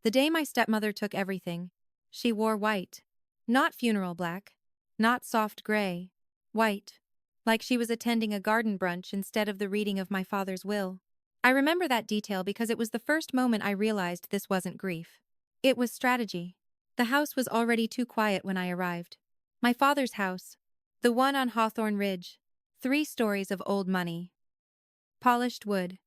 The day my stepmother took everything, she wore white. Not funeral black. Not soft gray. White. Like she was attending a garden brunch instead of the reading of my father's will. I remember that detail because it was the first moment I realized this wasn't grief. It was strategy. The house was already too quiet when I arrived. My father's house. The one on Hawthorne Ridge. 3 stories of old money. Polished wood.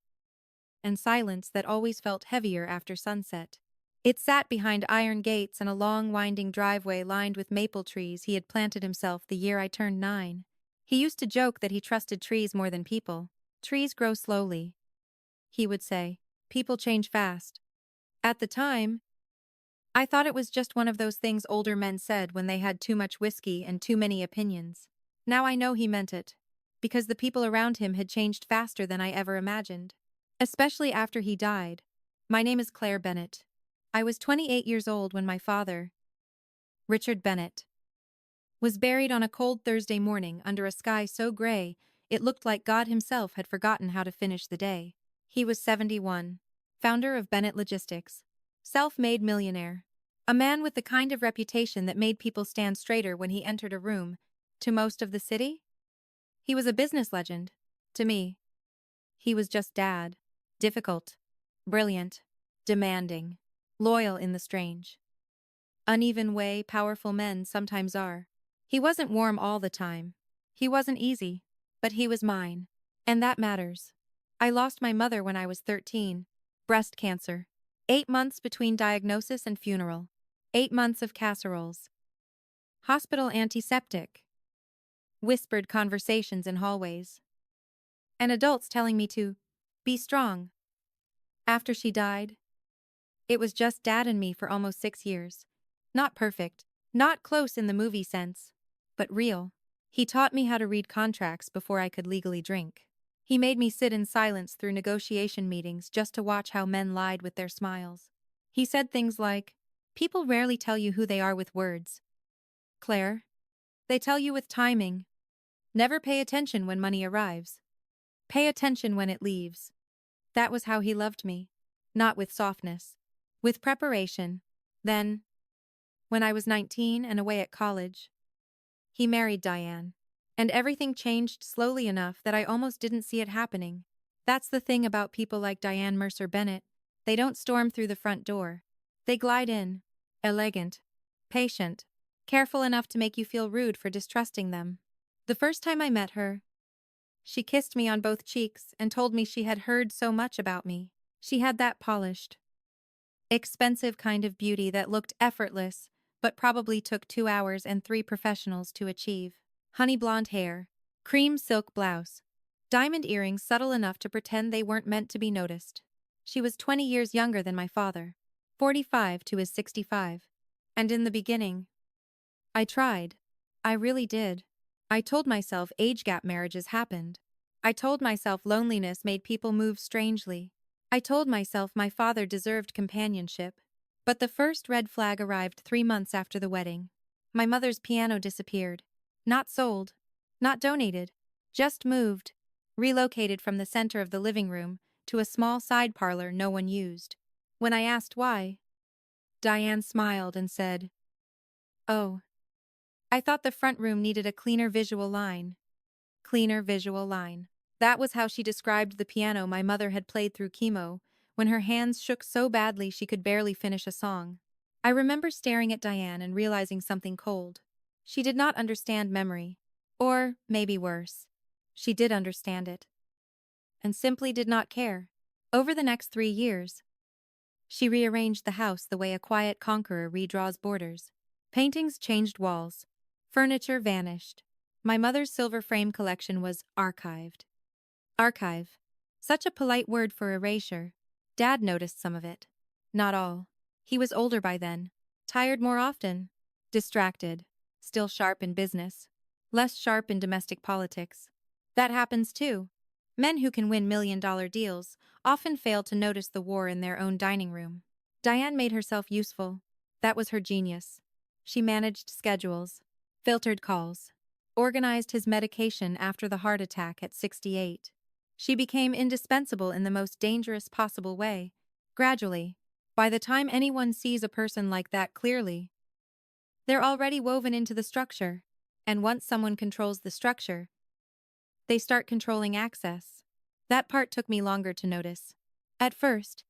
And silence that always felt heavier after sunset. It sat behind iron gates and a long winding driveway lined with maple trees he had planted himself the year I turned 9. He used to joke that he trusted trees more than people. Trees grow slowly, he would say. People change fast. At the time, I thought it was just one of those things older men said when they had too much whiskey and too many opinions. Now I know he meant it. Because the people around him had changed faster than I ever imagined. Especially after he died. My name is Claire Bennett. I was 28 years old when my father, Richard Bennett, was buried on a cold Thursday morning under a sky so gray it looked like God himself had forgotten how to finish the day. He was 71, founder of Bennett Logistics, self-made millionaire, a man with the kind of reputation that made people stand straighter when he entered a room. To most of the city, he was a business legend. To me, he was just Dad. Difficult, brilliant, demanding, loyal in the strange, uneven way powerful men sometimes are. He wasn't warm all the time. He wasn't easy. But he was mine. And that matters. I lost my mother when I was 13. Breast cancer. 8 months between diagnosis and funeral. 8 months of casseroles. Hospital antiseptic. Whispered conversations in hallways. And adults telling me to be strong. After she died, it was just Dad and me for almost 6 years. Not perfect, not close in the movie sense, but real. He taught me how to read contracts before I could legally drink. He made me sit in silence through negotiation meetings just to watch how men lied with their smiles. He said things like, "People rarely tell you who they are with words, Claire. They tell you with timing. Never pay attention when money arrives. Pay attention when it leaves." That was how he loved me. Not with softness. With preparation. Then, when I was 19 and away at college, he married Diane. And everything changed slowly enough that I almost didn't see it happening. That's the thing about people like Diane Mercer Bennett. They don't storm through the front door. They glide in. Elegant. Patient. Careful enough to make you feel rude for distrusting them. The first time I met her, she kissed me on both cheeks and told me she had heard so much about me. She had that polished, expensive kind of beauty that looked effortless, but probably took 2 hours and 3 professionals to achieve. Honey blonde hair, cream silk blouse, diamond earrings subtle enough to pretend they weren't meant to be noticed. She was 20 years younger than my father, 45 to his 65. And in the beginning, I tried. I really did. I told myself age gap marriages happened. I told myself loneliness made people move strangely. I told myself my father deserved companionship. But the first red flag arrived 3 months after the wedding. My mother's piano disappeared. Not sold. Not donated. Just moved. Relocated from the center of the living room to a small side parlor no one used. When I asked why, Diane smiled and said, "Oh, I thought the front room needed a cleaner visual line." Cleaner visual line. That was how she described the piano my mother had played through chemo, when her hands shook so badly she could barely finish a song. I remember staring at Diane and realizing something cold. She did not understand memory. Or, maybe worse, she did understand it. And simply did not care. Over the next 3 years, she rearranged the house the way a quiet conqueror redraws borders. Paintings changed walls. Furniture vanished. My mother's silver frame collection was archived. Archive. Such a polite word for erasure. Dad noticed some of it. Not all. He was older by then. Tired more often. Distracted. Still sharp in business. Less sharp in domestic politics. That happens too. Men who can win million-dollar deals often fail to notice the war in their own dining room. Diane made herself useful. That was her genius. She managed schedules. Filtered calls. Organized his medication after the heart attack at 68. She became indispensable in the most dangerous possible way. Gradually, By the time anyone sees a person like that clearly, they're already woven into the structure. And once someone controls the structure, they start controlling access. That part took me longer to notice. At first,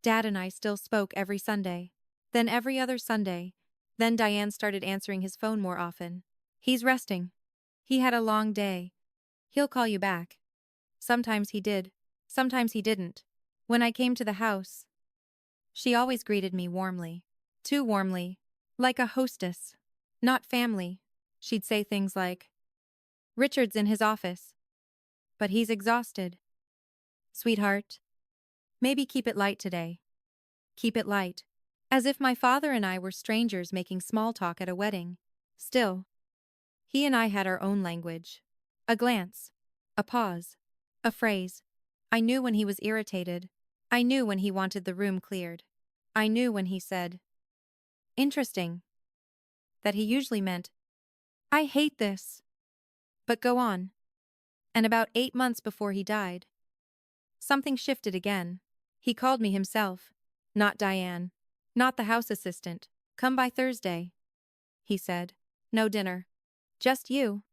Dad and I still spoke every Sunday. Then every other Sunday. Then Diane started answering his phone more often. He's resting. He had a long day. He'll call you back. Sometimes he did. Sometimes he didn't. When I came to the house, she always greeted me warmly. Too warmly. Like a hostess. Not family. She'd say things like, "Richard's in his office. But he's exhausted. Sweetheart, maybe keep it light today. Keep it light." As if my father and I were strangers making small talk at a wedding. Still, he and I had our own language. A glance. A pause. A phrase. I knew when he was irritated. I knew when he wanted the room cleared. I knew when he said, "Interesting," that he usually meant, "I hate this." But go on. And about 8 months before he died, something shifted again. He called me himself. Not Diane. Not the house assistant. "Come by Thursday," he said. "No dinner. Just you."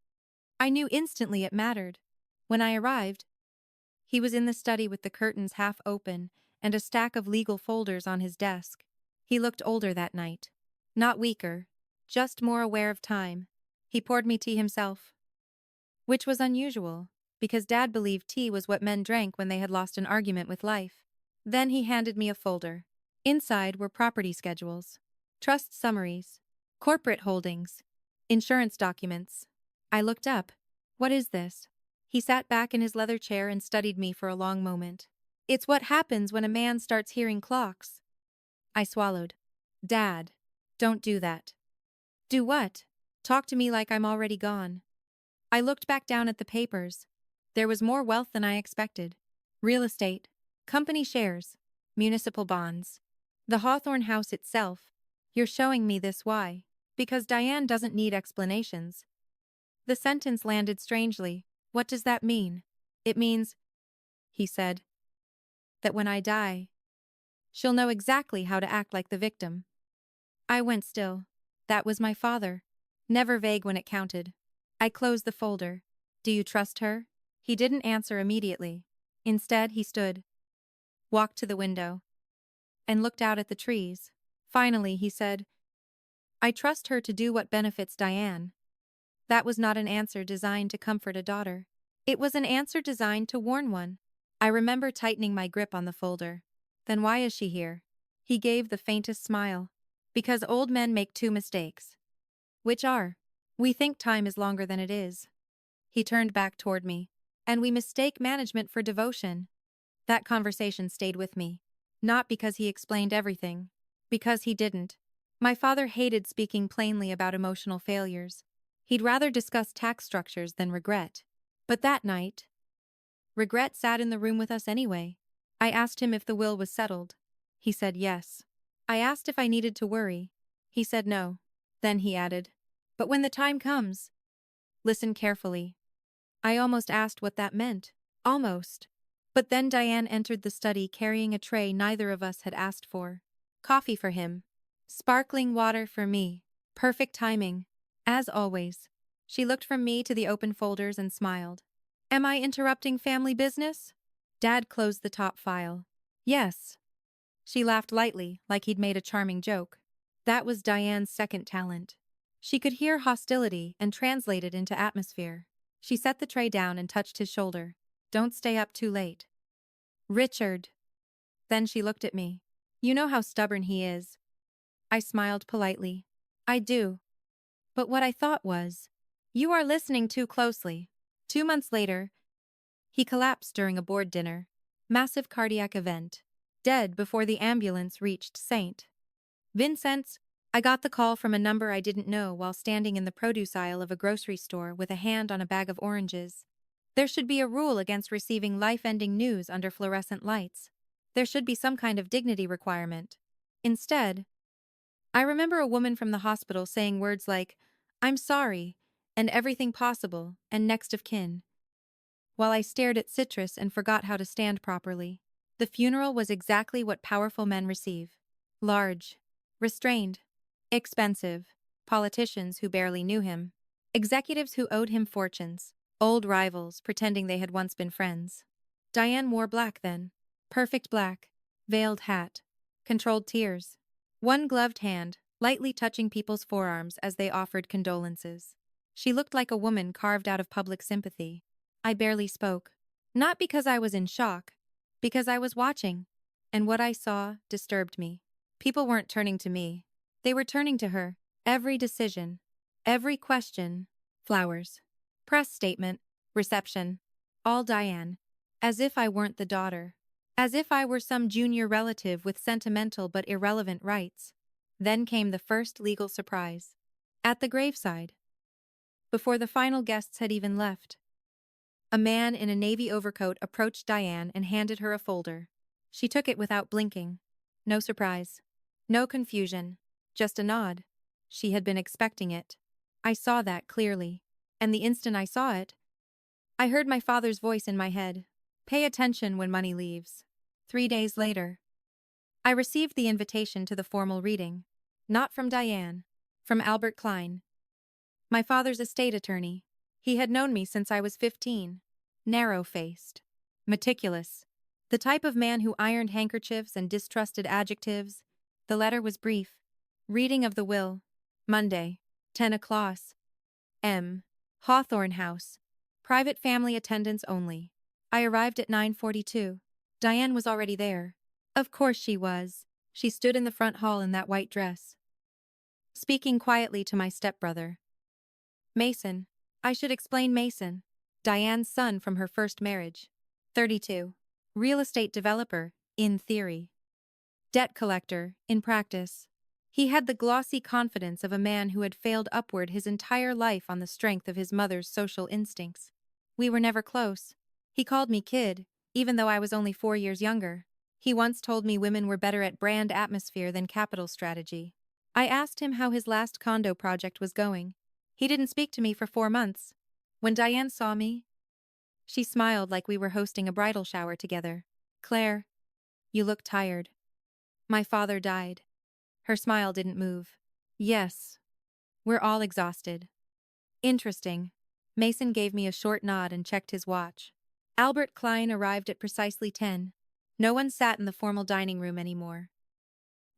I knew instantly it mattered. When I arrived, he was in the study with the curtains half open and a stack of legal folders on his desk. He looked older that night. Not weaker, just more aware of time. He poured me tea himself, which was unusual, because Dad believed tea was what men drank when they had lost an argument with life. Then he handed me a folder. Inside were property schedules, trust summaries, corporate holdings, insurance documents. I looked up. "What is this?" He sat back in his leather chair and studied me for a long moment. "It's what happens when a man starts hearing clocks." I swallowed. "Dad, don't do that." "Do what?" "Talk to me like I'm already gone." I looked back down at the papers. There was more wealth than I expected. Real estate, company shares, municipal bonds. The Hawthorne house itself. "You're showing me this why?" "Because Diane doesn't need explanations." The sentence landed strangely. "What does that mean?" "It means," he said, "that when I die, she'll know exactly how to act like the victim." I went still. That was my father. Never vague when it counted. I closed the folder. "Do you trust her?" He didn't answer immediately. Instead, he stood, walked to the window, and looked out at the trees. Finally, he said, "I trust her to do what benefits Diane." That was not an answer designed to comfort a daughter. It was an answer designed to warn one. I remember tightening my grip on the folder. "Then why is she here?" He gave the faintest smile. "Because old men make 2 mistakes. Which are, we think time is longer than it is." He turned back toward me. "And we mistake management for devotion." That conversation stayed with me. Not because he explained everything. Because he didn't. My father hated speaking plainly about emotional failures. He'd rather discuss tax structures than regret. But that night, regret sat in the room with us anyway. I asked him if the will was settled. He said yes. I asked if I needed to worry. He said no. Then he added, "But when the time comes, listen carefully." I almost asked what that meant. Almost. But then Diane entered the study carrying a tray neither of us had asked for. Coffee for him. Sparkling water for me. Perfect timing. As always. She looked from me to the open folders and smiled. "Am I interrupting family business?" Dad closed the top file. "Yes." She laughed lightly, like he'd made a charming joke. That was Diane's second talent. She could hear hostility and translate it into atmosphere. She set the tray down and touched his shoulder. "Don't stay up too late." "Richard." Then she looked at me. "You know how stubborn he is." I smiled politely. "I do. But what I thought was, you are listening too closely." 2 months later, he collapsed during a board dinner. Massive cardiac event. Dead before the ambulance reached St. Vincent's. I got the call from a number I didn't know while standing in the produce aisle of a grocery store with a hand on a bag of oranges. There should be a rule against receiving life-ending news under fluorescent lights. There should be some kind of dignity requirement. Instead, I remember a woman from the hospital saying words like, "I'm sorry," and "everything possible," and "next of kin," while I stared at citrus and forgot how to stand properly. The funeral was exactly what powerful men receive. Large, restrained, expensive, politicians who barely knew him, executives who owed him fortunes, old rivals pretending they had once been friends. Diane wore black then. Perfect black, veiled hat, controlled tears. One gloved hand, lightly touching people's forearms as they offered condolences. She looked like a woman carved out of public sympathy. I barely spoke. Not because I was in shock, because I was watching. And what I saw disturbed me. People weren't turning to me. They were turning to her. Every decision, every question, flowers, press statement, reception, all Diane. As if I weren't the daughter. As if I were some junior relative with sentimental but irrelevant rights. Then came the first legal surprise. At the graveside. Before the final guests had even left. A man in a navy overcoat approached Diane and handed her a folder. She took it without blinking. No surprise. No confusion. Just a nod. She had been expecting it. I saw that clearly. And the instant I saw it, I heard my father's voice in my head. Pay attention when money leaves. 3 days later, I received the invitation to the formal reading. Not from Diane. From Albert Klein. My father's estate attorney. He had known me since I was 15. Narrow-faced. Meticulous. The type of man who ironed handkerchiefs and distrusted adjectives. The letter was brief. Reading of the will. Monday. 10 o'clock. M. Hawthorne House. Private family attendance only. I arrived at 9:42. Diane was already there. Of course she was. She stood in the front hall in that white dress. Speaking quietly to my stepbrother. Mason. I should explain Mason. Diane's son from her first marriage. 32. Real estate developer, in theory. Debt collector, in practice. He had the glossy confidence of a man who had failed upward his entire life on the strength of his mother's social instincts. We were never close. He called me kid, even though I was only 4 years younger. He once told me women were better at brand atmosphere than capital strategy. I asked him how his last condo project was going. He didn't speak to me for 4 months. When Diane saw me, she smiled like we were hosting a bridal shower together. Claire, you look tired. My father died. Her smile didn't move. Yes. We're all exhausted. Interesting. Mason gave me a short nod and checked his watch. Albert Klein arrived at precisely 10. No one sat in the formal dining room anymore.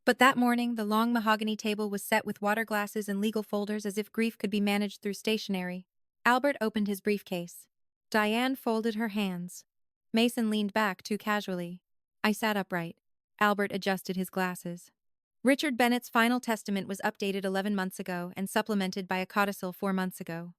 But that morning, the long mahogany table was set with water glasses and legal folders as if grief could be managed through stationery. Albert opened his briefcase. Diane folded her hands. Mason leaned back too casually. I sat upright. Albert adjusted his glasses. Richard Bennett's final testament was updated 11 months ago and supplemented by a codicil 4 months ago.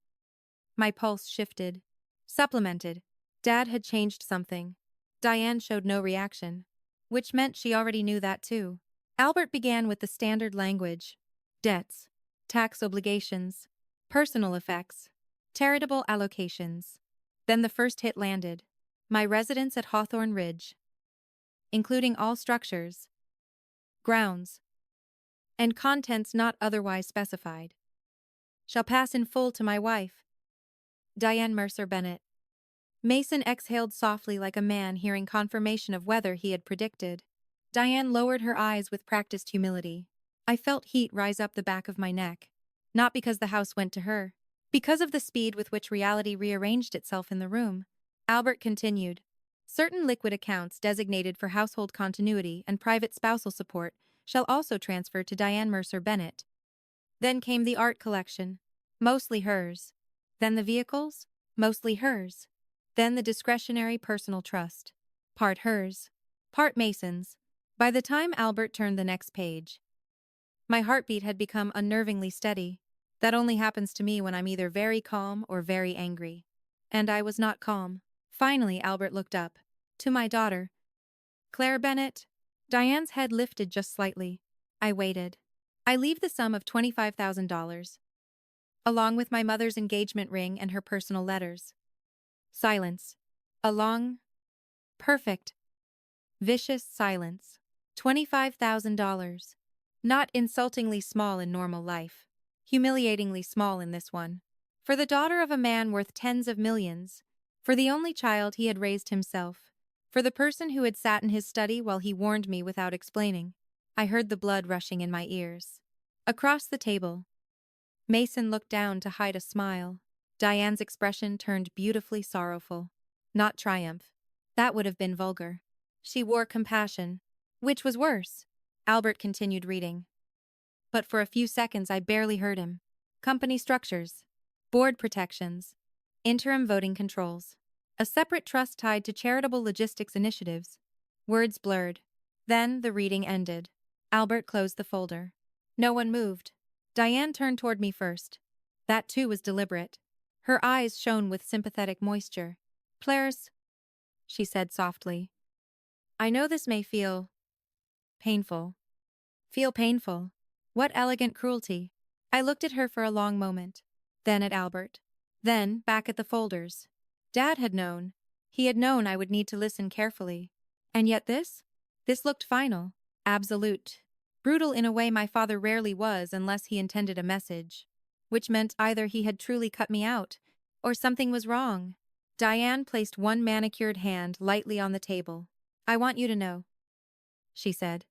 My pulse shifted. Supplemented. Dad had changed something. Diane showed no reaction. Which meant she already knew that too. Albert began with the standard language. Debts. Tax obligations. Personal effects. Charitable allocations. Then the first hit landed. My residence at Hawthorne Ridge. Including all structures. Grounds. And contents not otherwise specified. Shall pass in full to my wife. Diane Mercer Bennett. Mason exhaled softly like a man hearing confirmation of weather he had predicted. Diane lowered her eyes with practiced humility. I felt heat rise up the back of my neck. Not because the house went to her. Because of the speed with which reality rearranged itself in the room. Albert continued. Certain liquid accounts designated for household continuity and private spousal support shall also transfer to Diane Mercer Bennett. Then came the art collection. Mostly hers. Then the vehicles. Mostly hers. Then the discretionary personal trust. Part hers. Part Mason's. By the time Albert turned the next page, my heartbeat had become unnervingly steady. That only happens to me when I'm either very calm or very angry. And I was not calm. Finally, Albert looked up. To my daughter. Claire Bennett. Diane's head lifted just slightly. I waited. I leave the sum of $25,000. Along with my mother's engagement ring and her personal letters. Silence. A long, perfect, vicious silence. $25,000. Not insultingly small in normal life. Humiliatingly small in this one. For the daughter of a man worth tens of millions. For the only child he had raised himself. For the person who had sat in his study while he warned me without explaining. I heard the blood rushing in my ears. Across the table, Mason looked down to hide a smile. Diane's expression turned beautifully sorrowful. Not triumph. That would have been vulgar. She wore compassion. Which was worse? Albert continued reading. But for a few seconds I barely heard him. Company structures. Board protections. Interim voting controls. A separate trust tied to charitable logistics initiatives. Words blurred. Then the reading ended. Albert closed the folder. No one moved. Diane turned toward me first. That too was deliberate. Her eyes shone with sympathetic moisture. Claire's, she said softly. I know this may feel painful. Feel painful. What elegant cruelty. I looked at her for a long moment. Then at Albert. Then back at the folders. Dad had known. He had known I would need to listen carefully. And yet this? This looked final. Absolute. Brutal in a way my father rarely was unless he intended a message. Which meant either he had truly cut me out, or something was wrong. Diane placed one manicured hand lightly on the table. I want you to know, she said,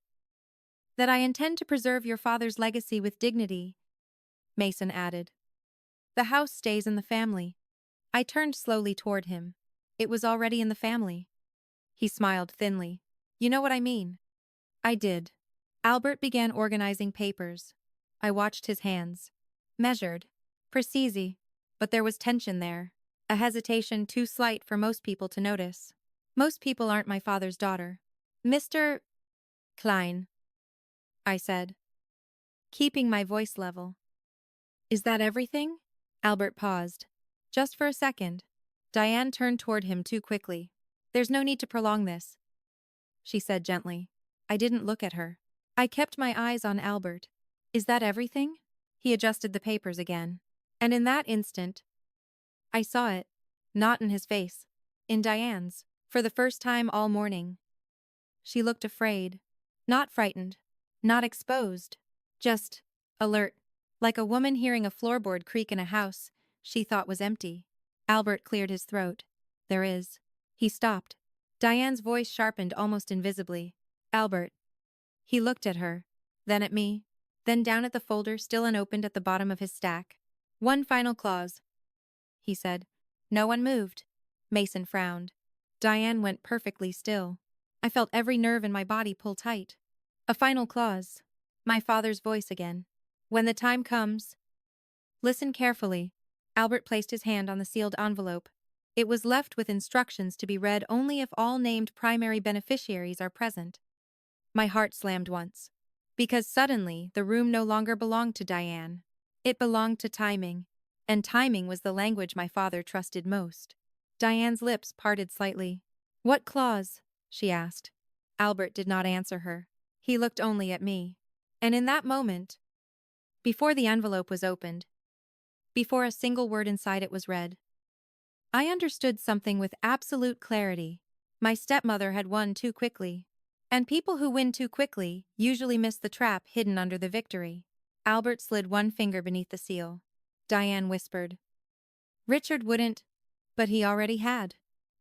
that I intend to preserve your father's legacy with dignity, Mason added. The house stays in the family. I turned slowly toward him. It was already in the family. He smiled thinly. You know what I mean. I did. Albert began organizing papers. I watched his hands. Measured. Precise. But there was tension there. A hesitation too slight for most people to notice. Most people aren't my father's daughter. Mr. Klein, I said, keeping my voice level. Is that everything? Albert paused. Just for a second. Diane turned toward him too quickly. There's no need to prolong this, she said gently. I didn't look at her. I kept my eyes on Albert. Is that everything? He adjusted the papers again. And in that instant, I saw it. Not in his face. In Diane's. For the first time all morning. She looked afraid. Not frightened. Not exposed. Just alert. Like a woman hearing a floorboard creak in a house she thought was empty. Albert cleared his throat. There is. He stopped. Diane's voice sharpened almost invisibly. Albert. He looked at her. Then at me. Then down at the folder still unopened at the bottom of his stack. One final clause, he said. No one moved. Mason frowned. Diane went perfectly still. I felt every nerve in my body pull tight. A final clause. My father's voice again. When the time comes. Listen carefully. Albert placed his hand on the sealed envelope. It was left with instructions to be read only if all named primary beneficiaries are present. My heart slammed once. Because suddenly, the room no longer belonged to Diane. It belonged to timing. And timing was the language my father trusted most. Diane's lips parted slightly. What clause? She asked. Albert did not answer her. He looked only at me. And in that moment, before the envelope was opened, before a single word inside it was read, I understood something with absolute clarity. My stepmother had won too quickly. And people who win too quickly usually miss the trap hidden under the victory. Albert slid one finger beneath the seal. Diane whispered. Richard wouldn't, but he already had.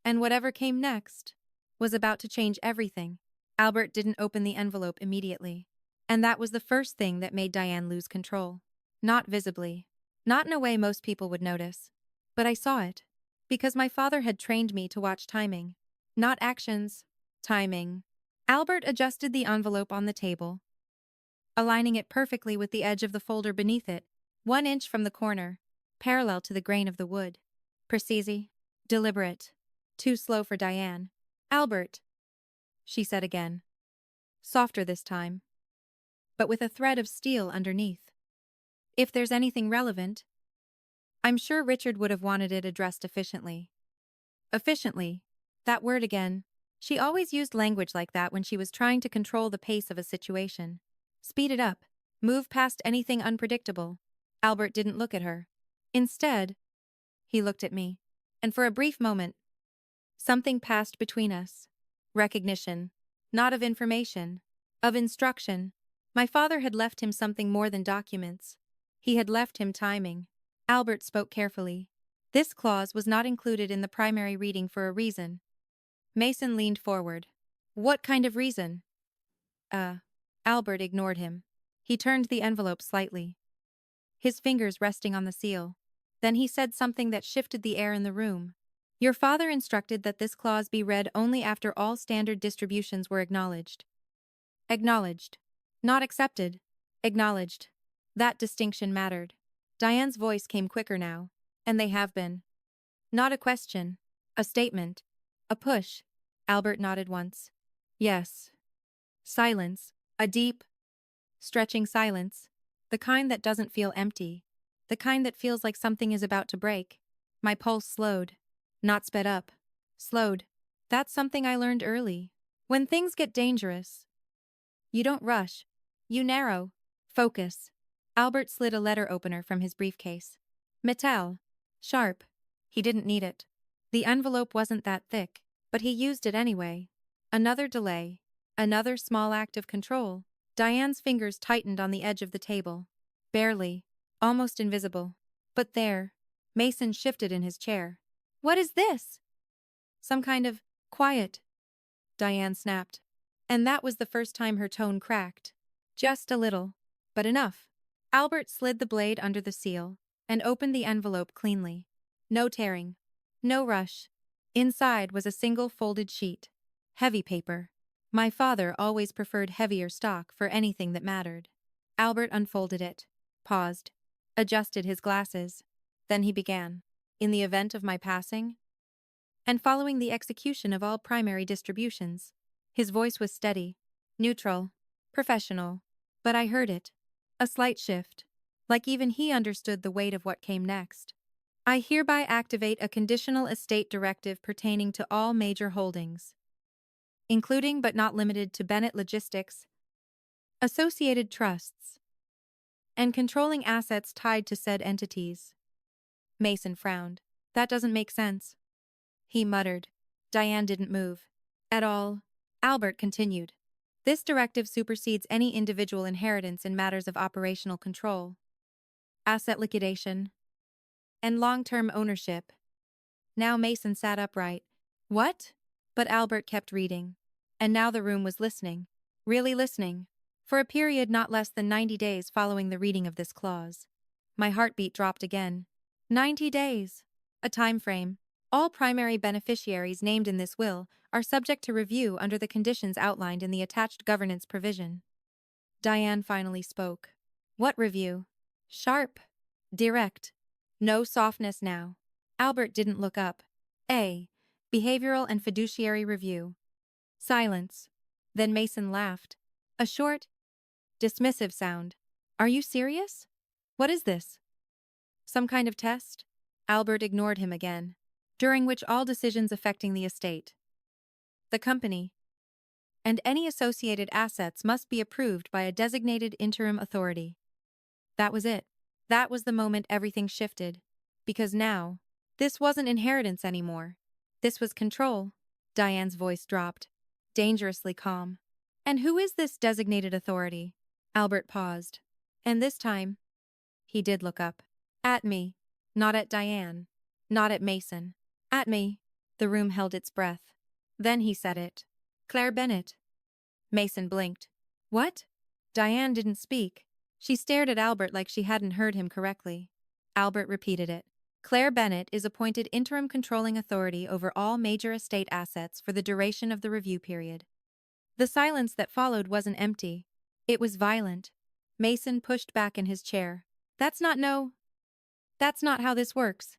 And whatever came next was about to change everything. Albert didn't open the envelope immediately. And that was the first thing that made Diane lose control. Not visibly. Not in a way most people would notice. But I saw it. Because my father had trained me to watch timing. Not actions. Timing. Albert adjusted the envelope on the table, aligning it perfectly with the edge of the folder beneath it, 1 inch from the corner, parallel to the grain of the wood. Precise. Deliberate. Too slow for Diane. Albert, she said again. Softer this time, but with a thread of steel underneath. If there's anything relevant, I'm sure Richard would have wanted it addressed efficiently. Efficiently. That word again. She always used language like that when she was trying to control the pace of a situation. Speed it up. Move past anything unpredictable. Albert didn't look at her. Instead, he looked at me. And for a brief moment, something passed between us. Recognition. Not of information. Of instruction. My father had left him something more than documents. He had left him timing. Albert spoke carefully. This clause was not included in the primary reading for a reason. Mason leaned forward. What kind of reason? Albert ignored him. He turned the envelope slightly, his fingers resting on the seal. Then he said something that shifted the air in the room. Your father instructed that this clause be read only after all standard distributions were acknowledged. Acknowledged. Not accepted. Acknowledged. That distinction mattered. Diane's voice came quicker now. And they have been. Not a question. A statement. A push. Albert nodded once. Yes. Silence. A deep, stretching silence. The kind that doesn't feel empty. The kind that feels like something is about to break. My pulse slowed. Not sped up. Slowed. That's something I learned early. When things get dangerous, you don't rush. You narrow. Focus. Albert slid a letter opener from his briefcase. Metal. Sharp. He didn't need it. The envelope wasn't that thick, but he used it anyway. Another delay. Another small act of control. Diane's fingers tightened on the edge of the table. Barely. Almost invisible. But there. Mason shifted in his chair. What is this? Some kind of quiet, Diane snapped. And that was the first time her tone cracked. Just a little. But enough. Albert slid the blade under the seal and opened the envelope cleanly. No tearing. No rush. Inside was a single folded sheet. Heavy paper. My father always preferred heavier stock for anything that mattered. Albert unfolded it, paused, adjusted his glasses. Then he began. In the event of my passing, and following the execution of all primary distributions. His voice was steady, neutral, professional, but I heard it. A slight shift, like even he understood the weight of what came next. I hereby activate a conditional estate directive pertaining to all major holdings, including but not limited to Bennett Logistics, associated trusts, and controlling assets tied to said entities. Mason frowned. That doesn't make sense. He muttered. Diane didn't move. At all. Albert continued. This directive supersedes any individual inheritance in matters of operational control, asset liquidation, and long-term ownership. Now Mason sat upright. What? But Albert kept reading. And now the room was listening. Really listening. For a period not less than 90 days following the reading of this clause. My heartbeat dropped again. 90 days. A time frame. All primary beneficiaries named in this will are subject to review under the conditions outlined in the attached governance provision. Diane finally spoke. What review? Sharp. Direct. No softness now. Albert didn't look up. A. Behavioral and fiduciary review. Silence. Then Mason laughed. A short, dismissive sound. Are you serious? What is this? Some kind of test? Albert ignored him again. During which all decisions affecting the estate, the company, and any associated assets must be approved by a designated interim authority. That was it. That was the moment everything shifted. Because now, this wasn't inheritance anymore. This was control. Diane's voice dropped, dangerously calm. And who is this designated authority? Albert paused. And this time, he did look up. At me. Not at Diane. Not at Mason. At me. The room held its breath. Then he said it. Claire Bennett. Mason blinked. What? Diane didn't speak. She stared at Albert like she hadn't heard him correctly. Albert repeated it. Claire Bennett is appointed interim controlling authority over all major estate assets for the duration of the review period. The silence that followed wasn't empty. It was violent. Mason pushed back in his chair. That's not how this works.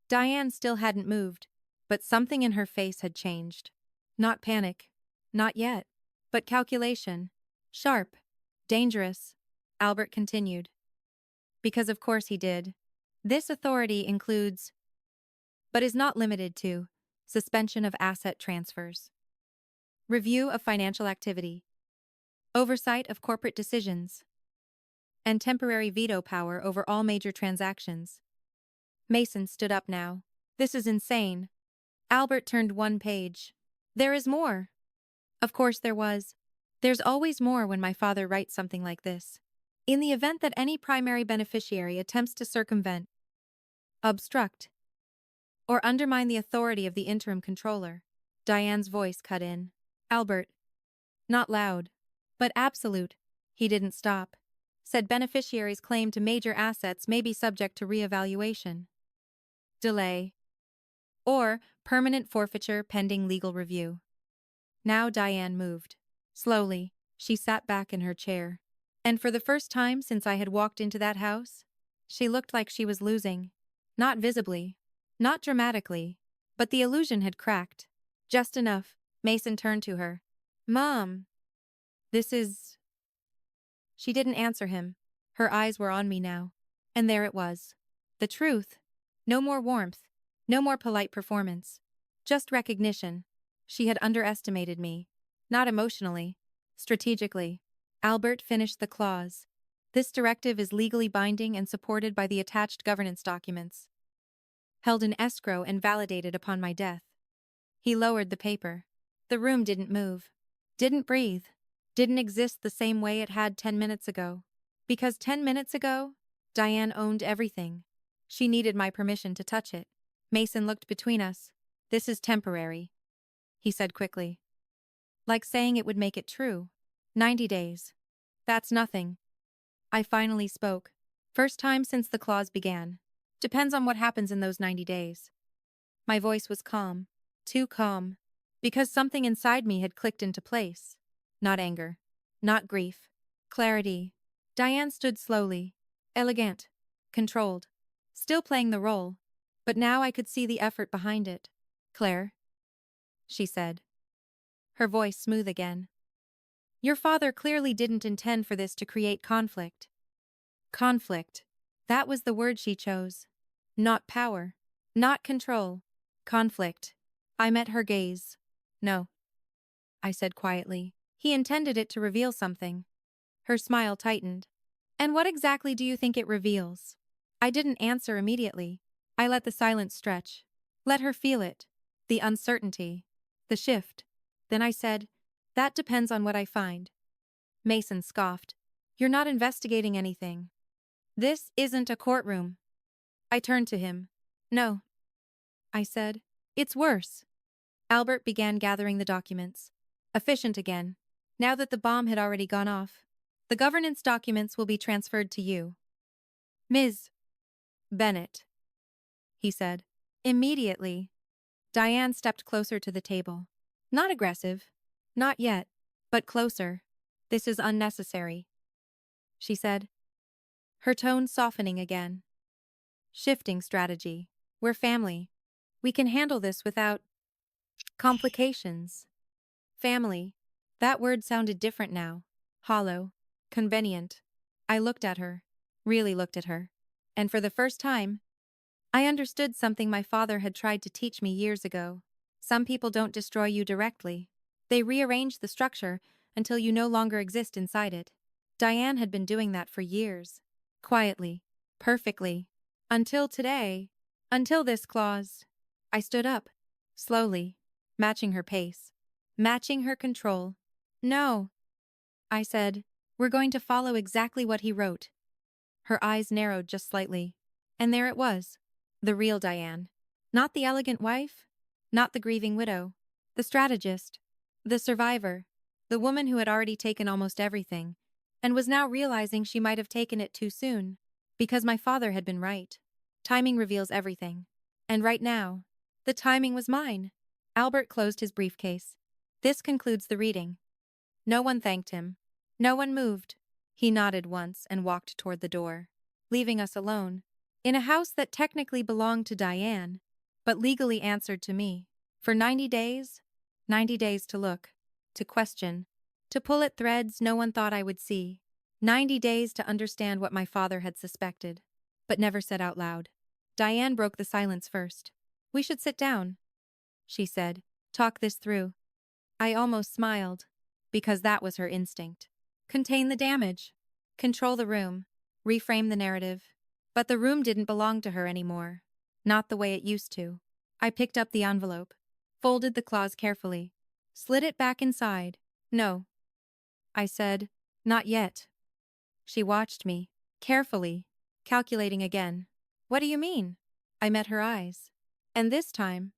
Diane still hadn't moved, but something in her face had changed. Not panic. Not yet. But calculation. Sharp. Dangerous. Albert continued. Because of course he did. This authority includes, but is not limited to, suspension of asset transfers, review of financial activity, oversight of corporate decisions, and temporary veto power over all major transactions. Mason stood up now. This is insane. Albert turned one page. There is more. Of course there was. There's always more when my father writes something like this. In the event that any primary beneficiary attempts to circumvent, obstruct, or undermine the authority of the interim controller, Diane's voice cut in. Albert. Not loud. But absolute. He didn't stop. Said beneficiary's claim to major assets may be subject to reevaluation. Delay. Or permanent forfeiture pending legal review. Now Diane moved. Slowly, she sat back in her chair. And for the first time since I had walked into that house, she looked like she was losing. Not visibly. Not dramatically. But the illusion had cracked. Just enough. Mason turned to her. Mom. This is... She didn't answer him. Her eyes were on me now. And there it was. The truth. No more warmth. No more polite performance. Just recognition. She had underestimated me. Not emotionally. Strategically. Albert finished the clause. This directive is legally binding and supported by the attached governance documents. Held in escrow and validated upon my death. He lowered the paper. The room didn't move. Didn't breathe. Didn't exist the same way it had 10 minutes ago. Because 10 minutes ago, Diane owned everything. She needed my permission to touch it. Mason looked between us. This is temporary, he said quickly. Like saying it would make it true. 90 days. That's nothing. I finally spoke. First time since the clause began. Depends on what happens in those 90 days. My voice was calm. Too calm. Because something inside me had clicked into place. Not anger. Not grief. Clarity. Diane stood slowly. Elegant. Controlled. Still playing the role. But now I could see the effort behind it. Claire, she said. Her voice smooth again. Your father clearly didn't intend for this to create conflict. Conflict. That was the word she chose. Not power. Not control. Conflict. I met her gaze. No, I said quietly. He intended it to reveal something. Her smile tightened. And what exactly do you think it reveals? I didn't answer immediately. I let the silence stretch. Let her feel it. The uncertainty. The shift. Then I said, that depends on what I find. Mason scoffed. You're not investigating anything. This isn't a courtroom. I turned to him. No, I said. It's worse. Albert began gathering the documents. Efficient again. Now that the bomb had already gone off. The governance documents will be transferred to you. Ms. Bennett, he said. Immediately. Diane stepped closer to the table. Not aggressive. Not yet. But closer. This is unnecessary, she said. Her tone softening again. Shifting strategy. We're family. We can handle this without complications. Family. That word sounded different now. Hollow. Convenient. I looked at her. Really looked at her. And for the first time, I understood something my father had tried to teach me years ago. Some people don't destroy you directly. They rearrange the structure until you no longer exist inside it. Diane had been doing that for years. Quietly. Perfectly. Until today. Until this clause. I stood up. Slowly. Matching her pace. Matching her control. No, I said. We're going to follow exactly what he wrote. Her eyes narrowed just slightly. And there it was. The real Diane. Not the elegant wife. Not the grieving widow. The strategist. The survivor. The woman who had already taken almost everything, and was now realizing she might have taken it too soon. Because my father had been right. Timing reveals everything. And right now, the timing was mine. Albert closed his briefcase. This concludes the reading. No one thanked him. No one moved. He nodded once and walked toward the door, leaving us alone, in a house that technically belonged to Diane, but legally answered to me. For 90 days? 90 days to look, to question, to pull at threads no one thought I would see. 90 days to understand what my father had suspected, but never said out loud. Diane broke the silence first. We should sit down, she said. Talk this through. I almost smiled, because that was her instinct. Contain the damage. Control the room. Reframe the narrative. But the room didn't belong to her anymore. Not the way it used to. I picked up the envelope, folded the clause carefully, slid it back inside. No, I said. Not yet. She watched me, carefully, calculating again. What do you mean? I met her eyes. And this time,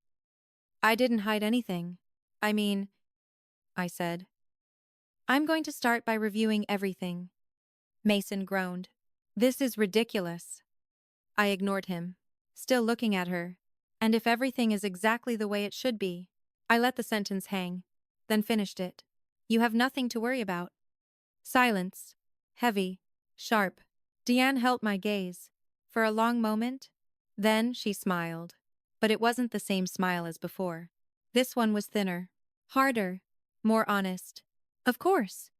I didn't hide anything. I mean, I said. I'm going to start by reviewing everything. Mason groaned. This is ridiculous. I ignored him, still looking at her. And if everything is exactly the way it should be, I let the sentence hang, then finished it. You have nothing to worry about. Silence. Heavy. Sharp. Deanne held my gaze. For a long moment. Then she smiled. But it wasn't the same smile as before. This one was thinner. Harder. More honest. Of course,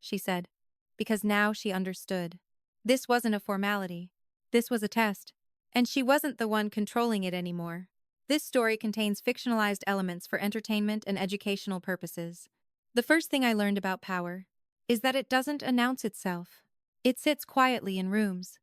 she said. Because now she understood. This wasn't a formality. This was a test. And she wasn't the one controlling it anymore. This story contains fictionalized elements for entertainment and educational purposes. The first thing I learned about power is that it doesn't announce itself. It sits quietly in rooms,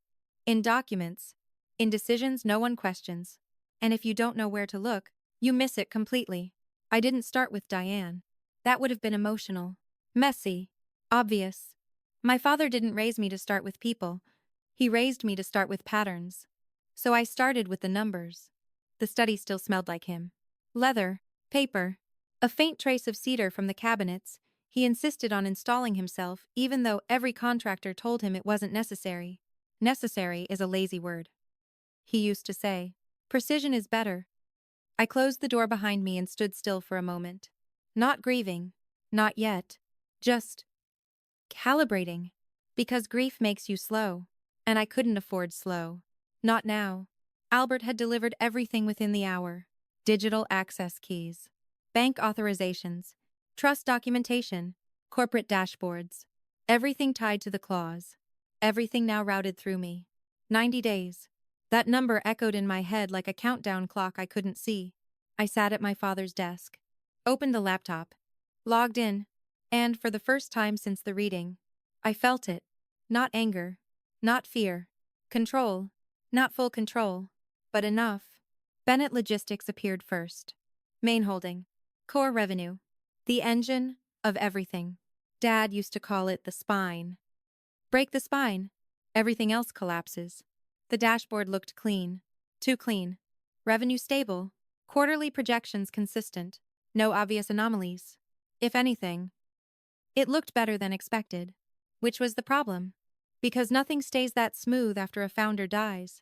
in documents, in decisions no one questions. And if you don't know where to look, you miss it completely. I didn't start with Diane. That would have been emotional, messy, obvious. My father didn't raise me to start with people. He raised me to start with patterns. So I started with the numbers. The study still smelled like him. Leather, paper, a faint trace of cedar from the cabinets. He insisted on installing himself even though every contractor told him it wasn't necessary. Necessary is a lazy word. He used to say, precision is better. I closed the door behind me and stood still for a moment. Not grieving. Not yet. Just calibrating. Because grief makes you slow. And I couldn't afford slow. Not now. Albert had delivered everything within the hour. Digital access keys. Bank authorizations. Trust documentation. Corporate dashboards. Everything tied to the clause. Everything now routed through me. 90 days. That number echoed in my head like a countdown clock I couldn't see. I sat at my father's desk. Opened the laptop. Logged in. And for the first time since the reading, I felt it. Not anger. Not fear. Control. Not full control. But enough. Bennett Logistics appeared first. Main holding. Core revenue. The engine of everything. Dad used to call it the spine. Break the spine. Everything else collapses. The dashboard looked clean. Too clean. Revenue stable. Quarterly projections consistent. No obvious anomalies. If anything, it looked better than expected. Which was the problem. Because nothing stays that smooth after a founder dies.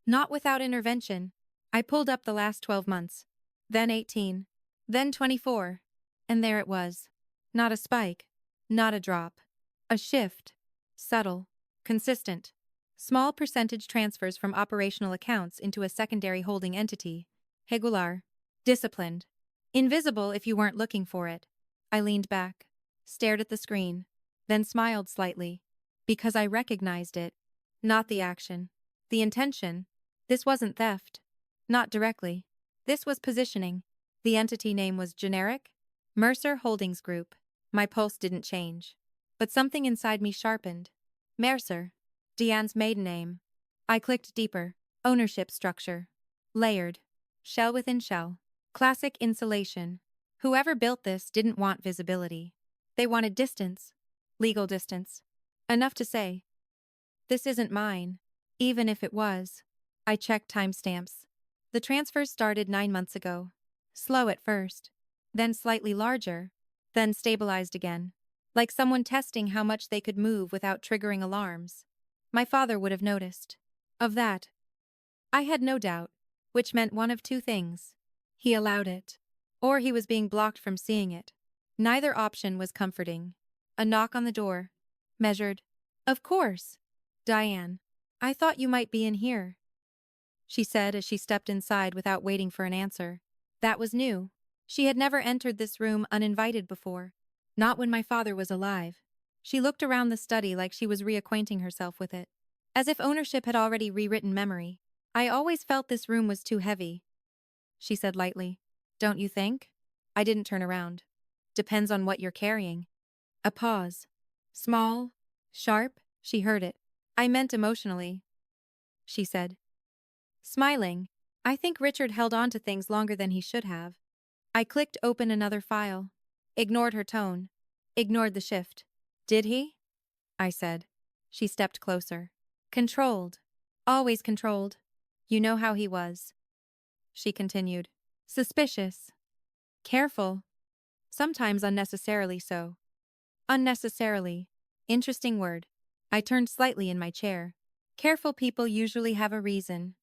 Not without intervention. I pulled up the last 12 months. Then 18. Then 24. And there it was. Not a spike. Not a drop. A shift. Subtle. Consistent. Small percentage transfers from operational accounts into a secondary holding entity. Regular. Disciplined. Invisible if you weren't looking for it. I leaned back. Stared at the screen. Then smiled slightly. Because I recognized it. Not the action. The intention. This wasn't theft. Not directly. This was positioning. The entity name was generic. Mercer Holdings Group. My pulse didn't change. But something inside me sharpened. Mercer. Deanne's maiden name. I clicked deeper. Ownership structure. Layered. Shell within shell. Classic insulation. Whoever built this didn't want visibility. They wanted distance. Legal distance. Enough to say, this isn't mine. Even if it was. I checked timestamps. The transfers started 9 months ago. Slow at first. Then slightly larger. Then stabilized again. Like someone testing how much they could move without triggering alarms. My father would have noticed. Of that, I had no doubt. Which meant one of two things. He allowed it. Or he was being blocked from seeing it. Neither option was comforting. A knock on the door. Measured. Of course. Diane. I thought you might be in here, she said as she stepped inside without waiting for an answer. That was new. She had never entered this room uninvited before. Not when my father was alive. She looked around the study like she was reacquainting herself with it. As if ownership had already rewritten memory. I always felt this room was too heavy, she said lightly. Don't you think? I didn't turn around. Depends on what you're carrying. A pause. Small. Sharp. She heard it. I meant emotionally, she said. Smiling. I think Richard held on to things longer than he should have. I clicked open another file. Ignored her tone. Ignored the shift. Did he? I said. She stepped closer. Controlled. Always controlled. You know how he was. She continued. Suspicious. Careful. Sometimes unnecessarily so. Unnecessarily. Interesting word. I turned slightly in my chair. Careful people usually have a reason.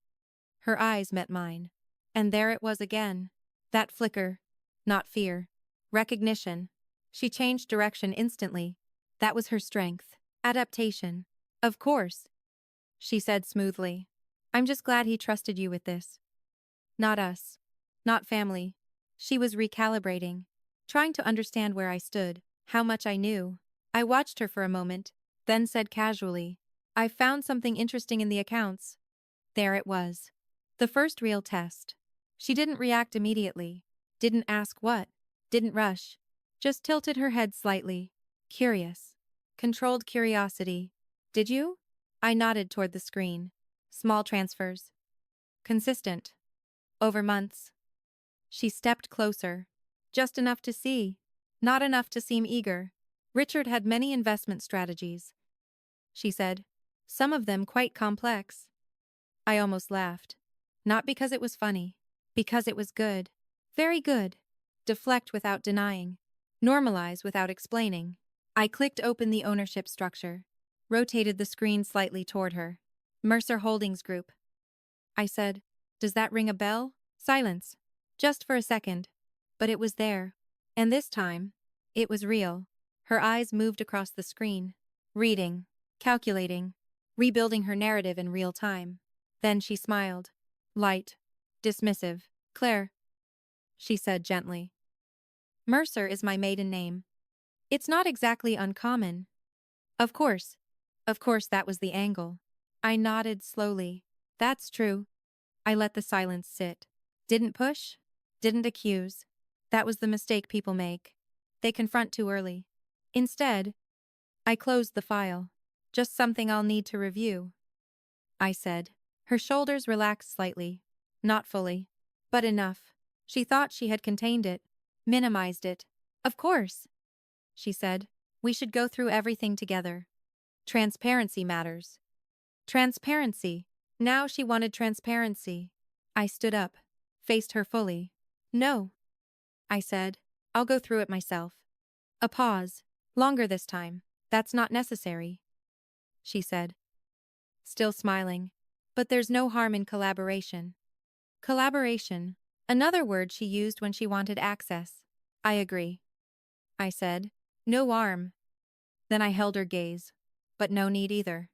Her eyes met mine. And there it was again. That flicker. Not fear. Recognition. She changed direction instantly. That was her strength. Adaptation. Of course, she said smoothly. I'm just glad he trusted you with this. Not us. Not family. She was recalibrating. Trying to understand where I stood, how much I knew. I watched her for a moment, then said casually, I found something interesting in the accounts. There it was. The first real test. She didn't react immediately. Didn't ask what. Didn't rush. Just tilted her head slightly. Curious. Controlled curiosity. Did you? I nodded toward the screen. Small transfers. Consistent. Over months. She stepped closer. Just enough to see. Not enough to seem eager. Richard had many investment strategies, she said. Some of them quite complex. I almost laughed. Not because it was funny. Because it was good. Very good. Deflect without denying. Normalize without explaining. I clicked open the ownership structure. Rotated the screen slightly toward her. Mercer Holdings Group. I said, does that ring a bell? Silence. Just for a second. But it was there. And this time, it was real. Her eyes moved across the screen. Reading. Calculating. Rebuilding her narrative in real time. Then she smiled. Light. Dismissive. Claire, she said gently. Mercer is my maiden name. It's not exactly uncommon. Of course. Of course that was the angle. I nodded slowly. That's true. I let the silence sit. Didn't push. Didn't accuse. That was the mistake people make. They confront too early. Instead, I closed the file. Just something I'll need to review, I said. Her shoulders relaxed slightly. Not fully. But enough. She thought she had contained it. Minimized it. Of course, she said. We should go through everything together. Transparency matters. Transparency. Now she wanted transparency. I stood up. Faced her fully. No, I said. I'll go through it myself. A pause. Longer this time. That's not necessary, she said. Still smiling. But there's no harm in collaboration. Collaboration. Another word she used when she wanted access. I agree, I said. No harm. Then I held her gaze. But no need either.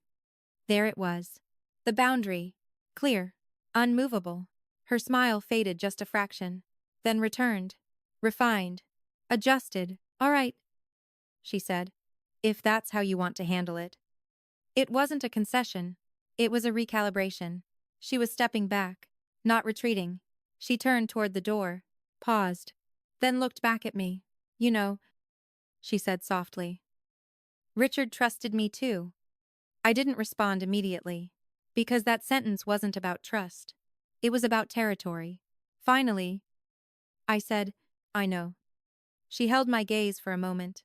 There it was. The boundary. Clear. Unmovable. Her smile faded just a fraction. Then returned. Refined. Adjusted. All right, she said. If that's how you want to handle it. It wasn't a concession. It was a recalibration. She was stepping back. Not retreating. She turned toward the door. Paused. Then looked back at me. You know, she said softly. Richard trusted me too. I didn't respond immediately. Because that sentence wasn't about trust. It was about territory. Finally, I said, I know. She held my gaze for a moment.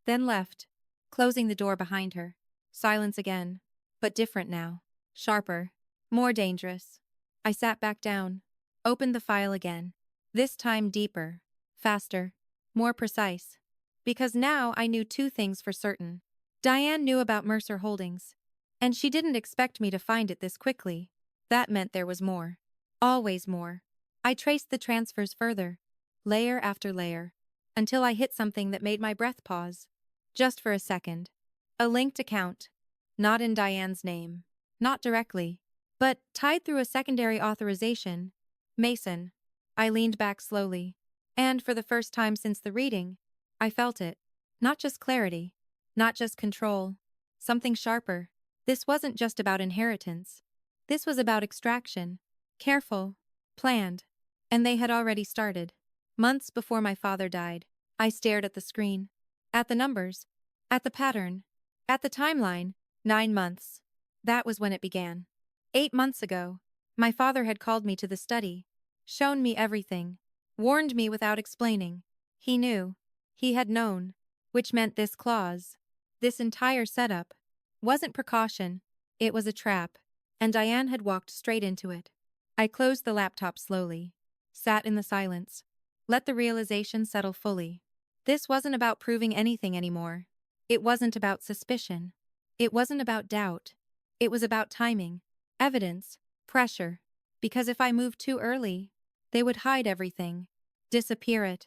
Then left, closing the door behind her. Silence again. But different now. Sharper. More dangerous. I sat back down. Opened the file again. This time deeper. Faster. More precise. Because now I knew two things for certain. Diane knew about Mercer Holdings. And she didn't expect me to find it this quickly. That meant there was more. Always more. I traced the transfers further. Layer after layer. Until I hit something that made my breath pause. Just for a second. A linked account. Not in Diane's name. Not directly. But tied through a secondary authorization. Mason. I leaned back slowly. And for the first time since the reading, I felt it. Not just clarity. Not just control. Something sharper. This wasn't just about inheritance. This was about extraction. Careful. Planned. And they had already started. Months before my father died, I stared at the screen. At the numbers. At the pattern. At the timeline. 9 months. That was when it began. 8 months ago, my father had called me to the study. Shown me everything. Warned me without explaining. He knew. He had known. Which meant this clause. This entire setup. Wasn't precaution. It was a trap. And Diane had walked straight into it. I closed the laptop slowly. Sat in the silence. Let the realization settle fully. This wasn't about proving anything anymore. It wasn't about suspicion. It wasn't about doubt. It was about timing, evidence, pressure. Because if I moved too early, they would hide everything, disappear it,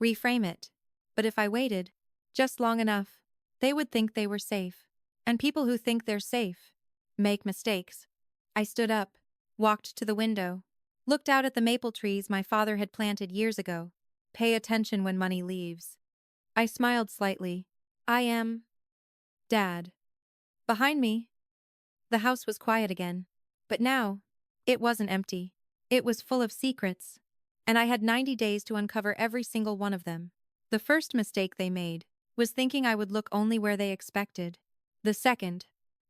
reframe it. But if I waited, just long enough, they would think they were safe. And people who think they're safe make mistakes. I stood up, walked to the window, looked out at the maple trees my father had planted years ago. Pay attention when money leaves. I smiled slightly. I am Dad. Behind me, the house was quiet again. But now, it wasn't empty. It was full of secrets. And I had 90 days to uncover every single one of them. The first mistake they made was thinking I would look only where they expected. The second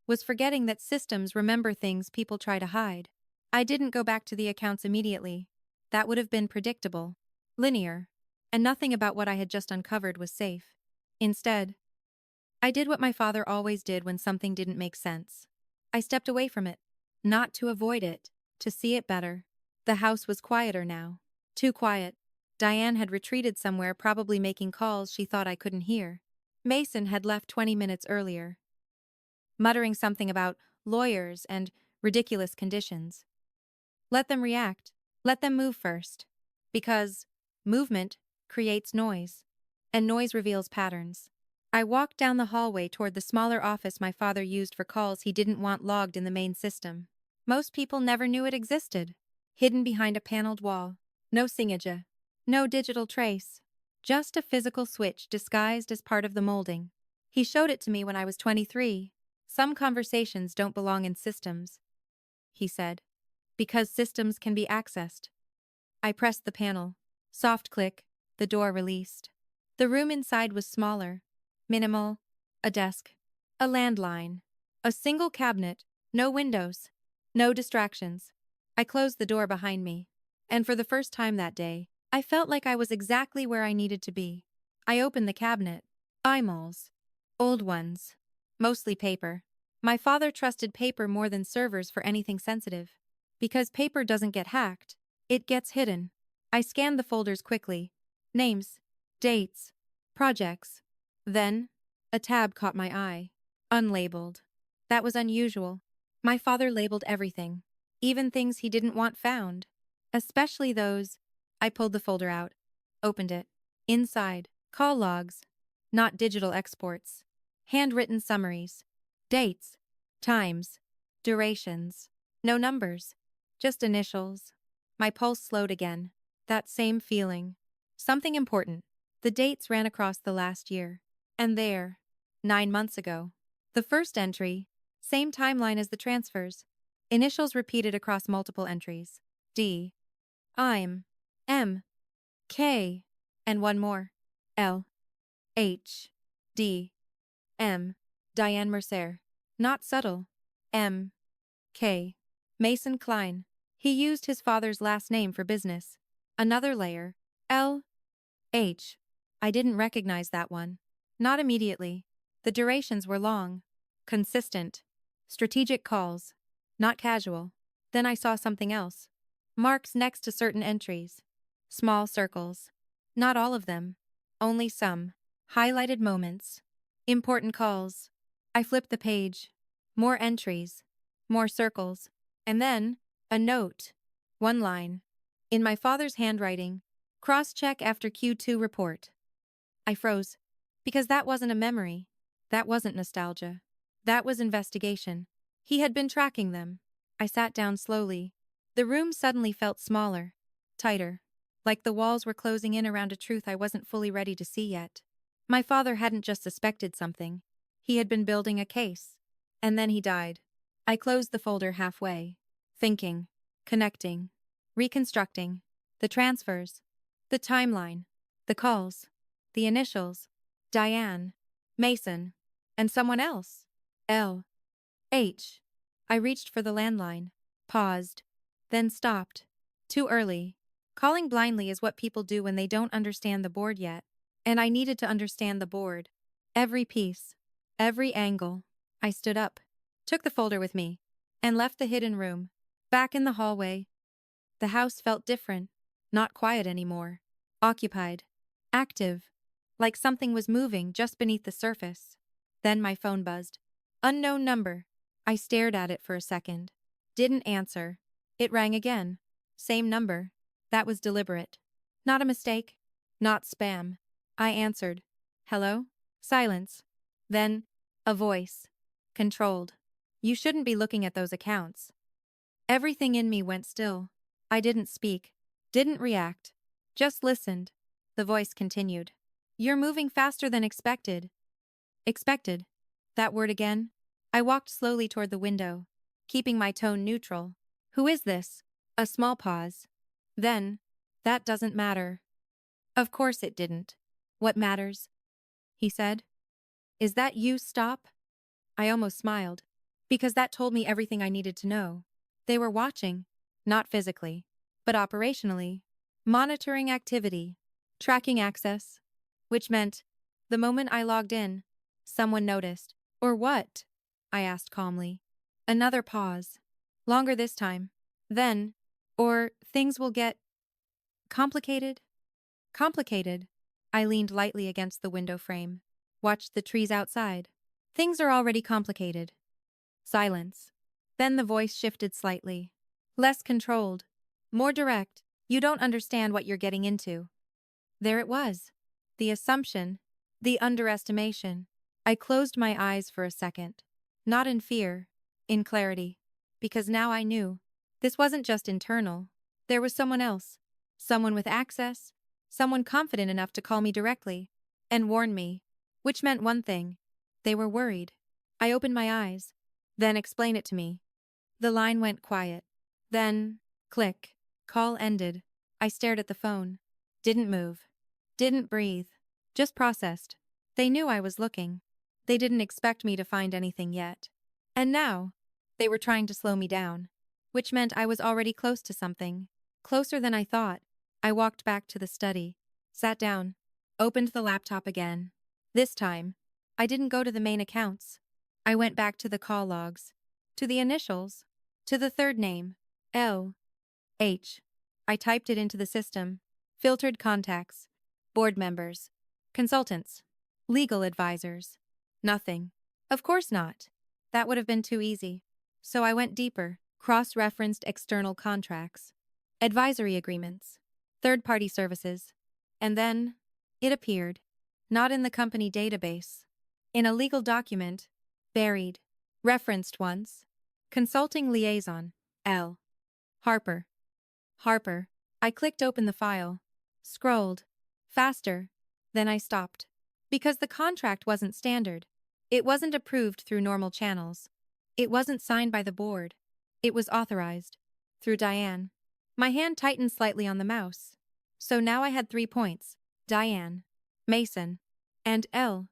was forgetting that systems remember things people try to hide. I didn't go back to the accounts immediately. That would have been predictable, linear, and nothing about what I had just uncovered was safe. Instead, I did what my father always did when something didn't make sense. I stepped away from it, not to avoid it, to see it better. The house was quieter now. Too quiet. Diane had retreated somewhere, probably making calls she thought I couldn't hear. Mason had left 20 minutes earlier, muttering something about lawyers and ridiculous conditions. Let them react. Let them move first. Because movement creates noise, and noise reveals patterns. I walked down the hallway toward the smaller office my father used for calls he didn't want logged in the main system. Most people never knew it existed. Hidden behind a paneled wall. No signature. No digital trace. Just a physical switch disguised as part of the molding. He showed it to me when I was 23. Some conversations don't belong in systems, he said, because systems can be accessed. I pressed the panel. Soft click, the door released. The room inside was smaller. Minimal. A desk. A landline. A single cabinet. No windows. No distractions. I closed the door behind me. And for the first time that day, I felt like I was exactly where I needed to be. I opened the cabinet. Eyemalls. Old ones. Mostly paper. My father trusted paper more than servers for anything sensitive. Because paper doesn't get hacked, it gets hidden. I scanned the folders quickly. Names. Dates. Projects. Then, a tab caught my eye. Unlabeled. That was unusual. My father labeled everything. Even things he didn't want found. Especially those. I pulled the folder out. Opened it. Inside, call logs. Not digital exports. Handwritten summaries. Dates. Times. Durations. No numbers. Just initials. My pulse slowed again. That same feeling. Something important. The dates ran across the last year. And there. 9 months ago. The first entry. Same timeline as the transfers. Initials repeated across multiple entries. D. I'm. M. K. And one more. L. H. D. M. Diane Mercer. Not subtle. M. K. Mason Klein. He used his father's last name for business. Another layer. L. H. I didn't recognize that one. Not immediately. The durations were long. Consistent. Strategic calls. Not casual. Then I saw something else. Marks next to certain entries. Small circles. Not all of them. Only some. Highlighted moments. Important calls. I flipped the page. More entries. More circles. And then, a note. One line. In my father's handwriting. Cross-check after Q2 report. I froze. Because that wasn't a memory. That wasn't nostalgia. That was investigation. He had been tracking them. I sat down slowly. The room suddenly felt smaller. Tighter. Like the walls were closing in around a truth I wasn't fully ready to see yet. My father hadn't just suspected something. He had been building a case. And then he died. I closed the folder halfway. Thinking. Connecting. Reconstructing. The transfers. The timeline. The calls. The initials. Diane. Mason. And someone else. L. H. I reached for the landline. Paused. Then stopped. Too early. Calling blindly is what people do when they don't understand the board yet. And I needed to understand the board. Every piece. Every angle. I stood up. Took the folder with me. And left the hidden room. Back in the hallway. The house felt different. Not quiet anymore. Occupied. Active. like something was moving just beneath the surface. Then my phone buzzed. Unknown number. I stared at it for a second. Didn't answer. It rang again. Same number. That was deliberate. Not a mistake. Not spam. I answered. Hello? Silence. Then, a voice. Controlled. You shouldn't be looking at those accounts. Everything in me went still. I didn't speak. Didn't react. Just listened. The voice continued. You're moving faster than expected. Expected. That word again? I walked slowly toward the window, keeping my tone neutral. Who is this? A small pause. Then, that doesn't matter. Of course it didn't. What matters? He said. Is that you, Stop? I almost smiled, because that told me everything I needed to know. They were watching, not physically, but operationally, monitoring activity, tracking access, which meant, the moment I logged in, someone noticed. Or what? I asked calmly. Another pause. Longer this time. Then, or things will get complicated? Complicated. I leaned lightly against the window frame, watched the trees outside. Things are already complicated. Silence. Then the voice shifted slightly. Less controlled. More direct. You don't understand what you're getting into. There it was. The assumption. The underestimation. I closed my eyes for a second. Not in fear. In clarity. Because now I knew. This wasn't just internal. There was someone else. Someone with access. Someone confident enough to call me directly. And warn me. Which meant one thing. They were worried. I opened my eyes. Then explain it to me. The line went quiet. Then, click. Call ended. I stared at the phone. Didn't move. Didn't breathe. Just processed. They knew I was looking. They didn't expect me to find anything yet. And now, they were trying to slow me down. Which meant I was already close to something. Closer than I thought. I walked back to the study. Sat down. Opened the laptop again. This time, I didn't go to the main accounts. I went back to the call logs. To the initials. To the third name. L. H. I typed it into the system. Filtered contacts. Board members. Consultants. Legal advisors. Nothing. Of course not. That would have been too easy. So I went deeper. Cross-referenced external contracts. Advisory agreements. Third-party services. And then, it appeared. Not in the company database. In a legal document. Buried. Referenced once. Consulting liaison. L. Harper. Harper. I clicked open the file. Scrolled. Faster. Then I stopped. Because the contract wasn't standard. It wasn't approved through normal channels. It wasn't signed by the board. It was authorized. Through Diane. My hand tightened slightly on the mouse. So now I had 3 points. Diane. Mason. And L.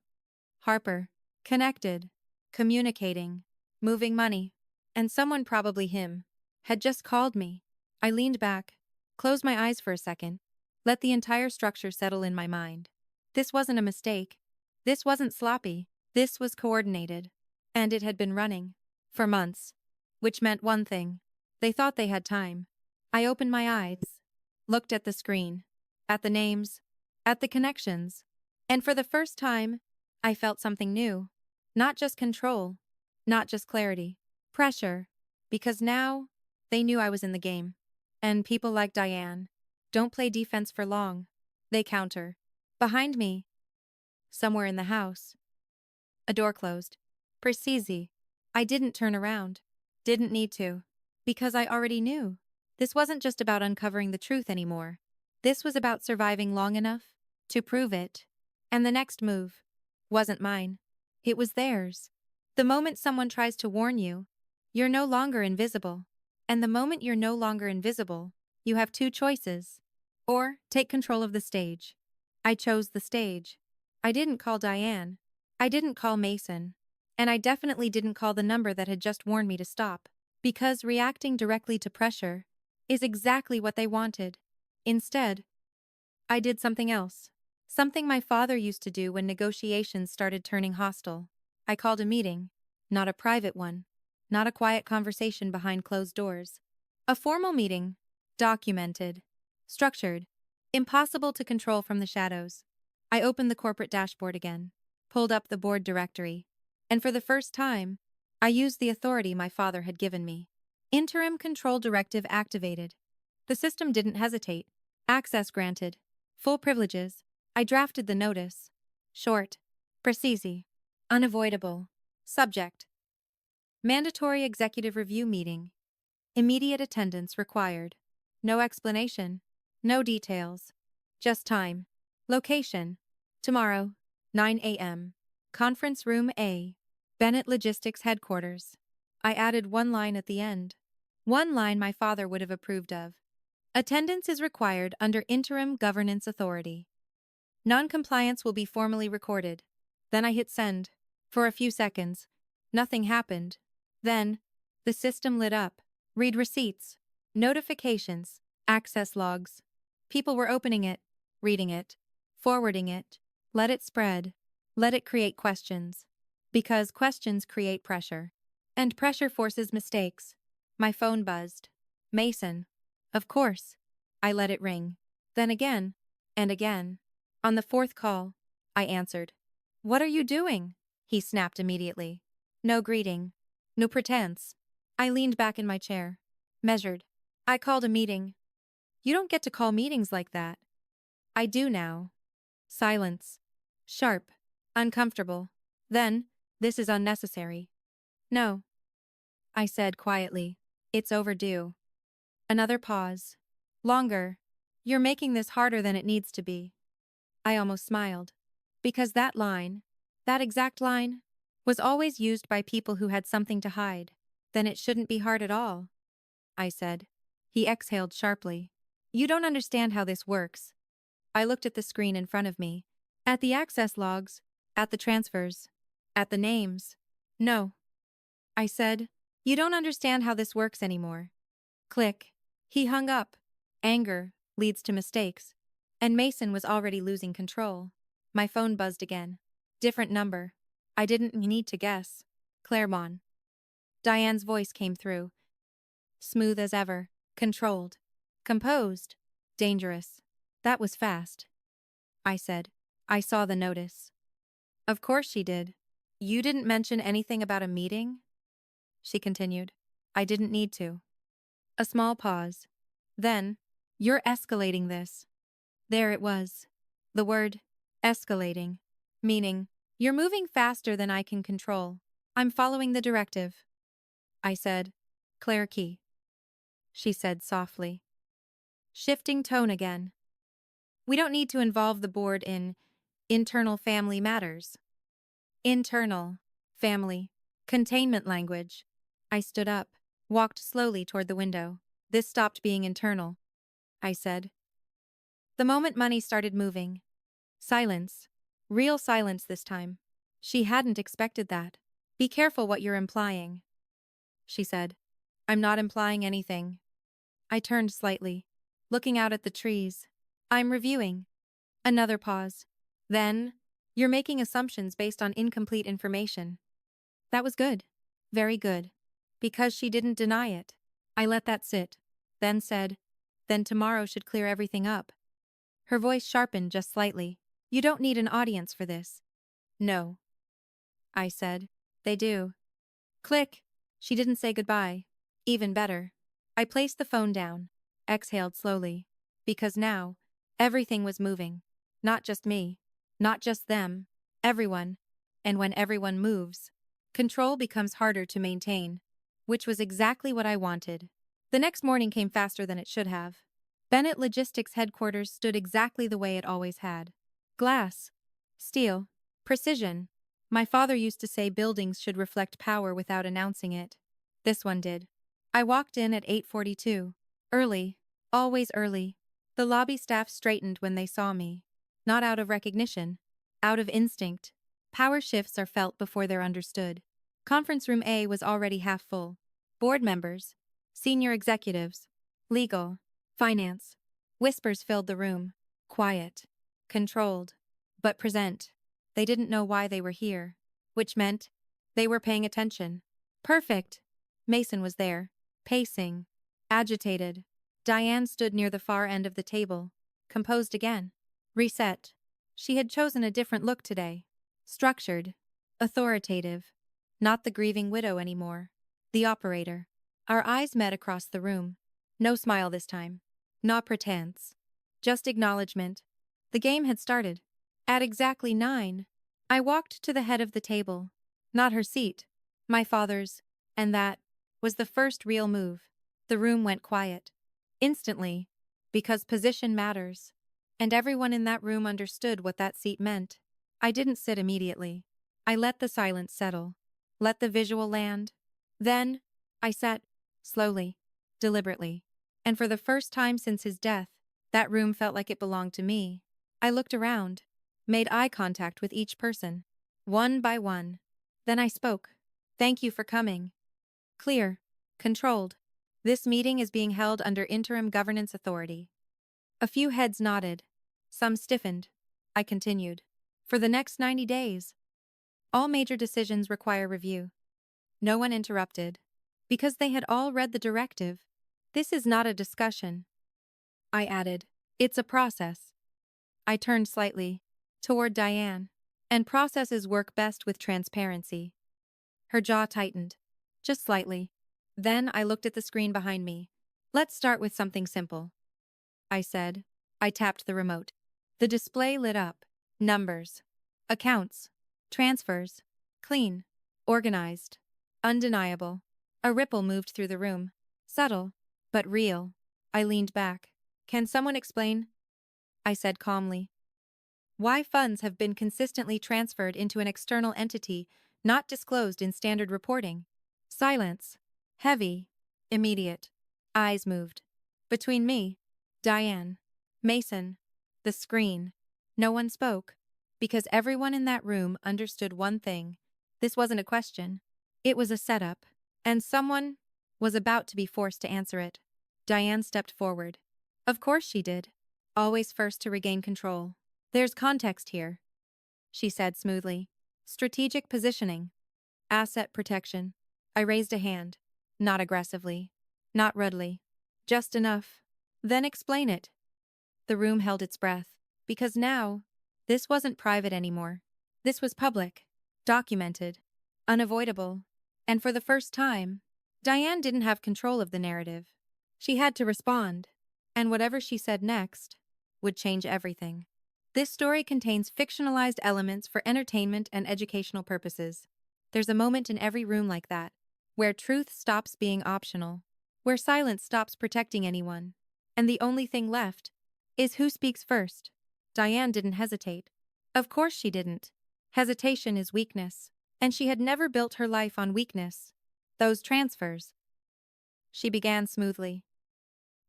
Harper. Connected. Communicating. Moving money. And someone, probably him, had just called me. I leaned back. Closed my eyes for a second. Let the entire structure settle in my mind. This wasn't a mistake. This wasn't sloppy. This was coordinated. And it had been running. For months. Which meant one thing. They thought they had time. I opened my eyes. Looked at the screen. At the names. At the connections. And for the first time, I felt something new. Not just control. Not just clarity. Pressure. Because now, they knew I was in the game. And people like Diane don't play defense for long. They counter. Behind me. Somewhere in the house. A door closed. Precisi. I didn't turn around. Didn't need to. Because I already knew. This wasn't just about uncovering the truth anymore. This was about surviving long enough to prove it. And the next move wasn't mine. It was theirs. The moment someone tries to warn you, you're no longer invisible. And the moment you're no longer invisible, you have 2 choices. Or take control of the stage. I chose the stage. I didn't call Diane. I didn't call Mason. And I definitely didn't call the number that had just warned me to stop. Because reacting directly to pressure is exactly what they wanted. Instead, I did something else. Something my father used to do when negotiations started turning hostile. I called a meeting. Not a private one. Not a quiet conversation behind closed doors. A formal meeting. Documented. Structured. Impossible to control from the shadows. I opened the corporate dashboard again, pulled up the board directory, and for the first time, I used the authority my father had given me. Interim control directive activated. The system didn't hesitate. Access granted. Full privileges. I drafted the notice. Short. Precise. Unavoidable. Subject. Mandatory executive review meeting. Immediate attendance required. No explanation. No details. Just time. Location. Tomorrow, 9 a.m. Conference Room A. Bennett Logistics Headquarters. I added one line at the end. One line my father would have approved of. Attendance is required under interim governance authority. Non-compliance will be formally recorded. Then I hit send. For a few seconds, nothing happened. Then, the system lit up. Read receipts. Notifications. Access logs. People were opening it, reading it, forwarding it. Let it spread. Let it create questions. Because questions create pressure. And pressure forces mistakes. My phone buzzed. Mason. Of course. I let it ring. Then again. And again. On the fourth call, I answered. What are you doing? He snapped immediately. No greeting. No pretense. I leaned back in my chair. Measured. I called a meeting. You don't get to call meetings like that. I do now. Silence. Sharp. Uncomfortable. Then, this is unnecessary. No. I said quietly. It's overdue. Another pause. Longer. You're making this harder than it needs to be. I almost smiled. Because that line, that exact line, was always used by people who had something to hide. Then it shouldn't be hard at all. I said. He exhaled sharply. You don't understand how this works. I looked at the screen in front of me. At the access logs. At the transfers. At the names. No. I said. You don't understand how this works anymore. Click. He hung up. Anger leads to mistakes. And Mason was already losing control. My phone buzzed again. Different number. I didn't need to guess. Claire Bennett. Diane's voice came through. Smooth as ever. Controlled. Composed. Dangerous. That was fast. I said. I saw the notice. Of course she did. You didn't mention anything about a meeting? She continued. I didn't need to. A small pause. Then, you're escalating this. There it was. The word, escalating. Meaning, you're moving faster than I can control. I'm following the directive. I said, Claire Key. She said softly. Shifting tone again. We don't need to involve the board in internal family matters. Internal, family, containment language. I stood up, walked slowly toward the window. This stopped being internal. I said. The moment money started moving. Silence. Real silence this time. She hadn't expected that. Be careful what you're implying. She said. I'm not implying anything. I turned slightly, looking out at the trees. I'm reviewing. Another pause. Then, you're making assumptions based on incomplete information. That was good. Very good. Because she didn't deny it. I let that sit, then said, then tomorrow should clear everything up. Her voice sharpened just slightly. You don't need an audience for this. No. I said. They do. Click. She didn't say goodbye. Even better. I placed the phone down, exhaled slowly. Because now, everything was moving. Not just me. Not just them. Everyone. And when everyone moves, control becomes harder to maintain. Which was exactly what I wanted. The next morning came faster than it should have. Bennett Logistics headquarters stood exactly the way it always had. Glass. Steel. Precision. My father used to say buildings should reflect power without announcing it. This one did. I walked in at 8:42. Early. Always early. The lobby staff straightened when they saw me. Not out of recognition. Out of instinct. Power shifts are felt before they're understood. Conference room A was already half full. Board members. Senior executives. Legal. Finance. Whispers filled the room. Quiet. Controlled. But present. They didn't know why they were here. Which meant they were paying attention. Perfect. Mason was there. Pacing. Agitated. Diane stood near the far end of the table. Composed again. Reset. She had chosen a different look today. Structured. Authoritative. Not the grieving widow anymore. The operator. Our eyes met across the room. No smile this time. Not pretense. Just acknowledgement. The game had started. At exactly 9, I walked to the head of the table. Not her seat. My father's. And that was the first real move. The room went quiet. Instantly. Because position matters. And everyone in that room understood what that seat meant. I didn't sit immediately. I let the silence settle. Let the visual land. Then, I sat, slowly, deliberately. And for the first time since his death, that room felt like it belonged to me. I looked around, made eye contact with each person, one by one. Then I spoke. Thank you for coming. Clear. Controlled. This meeting is being held under interim governance authority. A few heads nodded. Some stiffened. I continued. For the next 90 days. All major decisions require review. No one interrupted. Because they had all read the directive. This is not a discussion. I added. It's a process. I turned slightly. Toward Diane. And processes work best with transparency. Her jaw tightened. Just slightly. Then I looked at the screen behind me. Let's start with something simple. I said. I tapped the remote. The display lit up. Numbers. Accounts. Transfers. Clean. Organized. Undeniable. A ripple moved through the room. Subtle, but real. I leaned back. Can someone explain? I said calmly. Why funds have been consistently transferred into an external entity not disclosed in standard reporting? Silence. Heavy. Immediate. Eyes moved. Between me, Diane, Mason, the screen. No one spoke. Because everyone in that room understood one thing. This wasn't a question. It was a setup. And someone was about to be forced to answer it. Diane stepped forward. Of course she did. Always first to regain control. There's context here, she said smoothly. Strategic positioning. Asset protection. I raised a hand. Not aggressively. Not rudely. Just enough. Then explain it. The room held its breath. Because now, this wasn't private anymore. This was public. Documented. Unavoidable. And for the first time, Diane didn't have control of the narrative. She had to respond. And whatever she said next would change everything. This story contains fictionalized elements for entertainment and educational purposes. There's a moment in every room like that, where truth stops being optional, where silence stops protecting anyone, and the only thing left is who speaks first. Diane didn't hesitate. Of course she didn't. Hesitation is weakness, and she had never built her life on weakness. Those transfers. She began smoothly,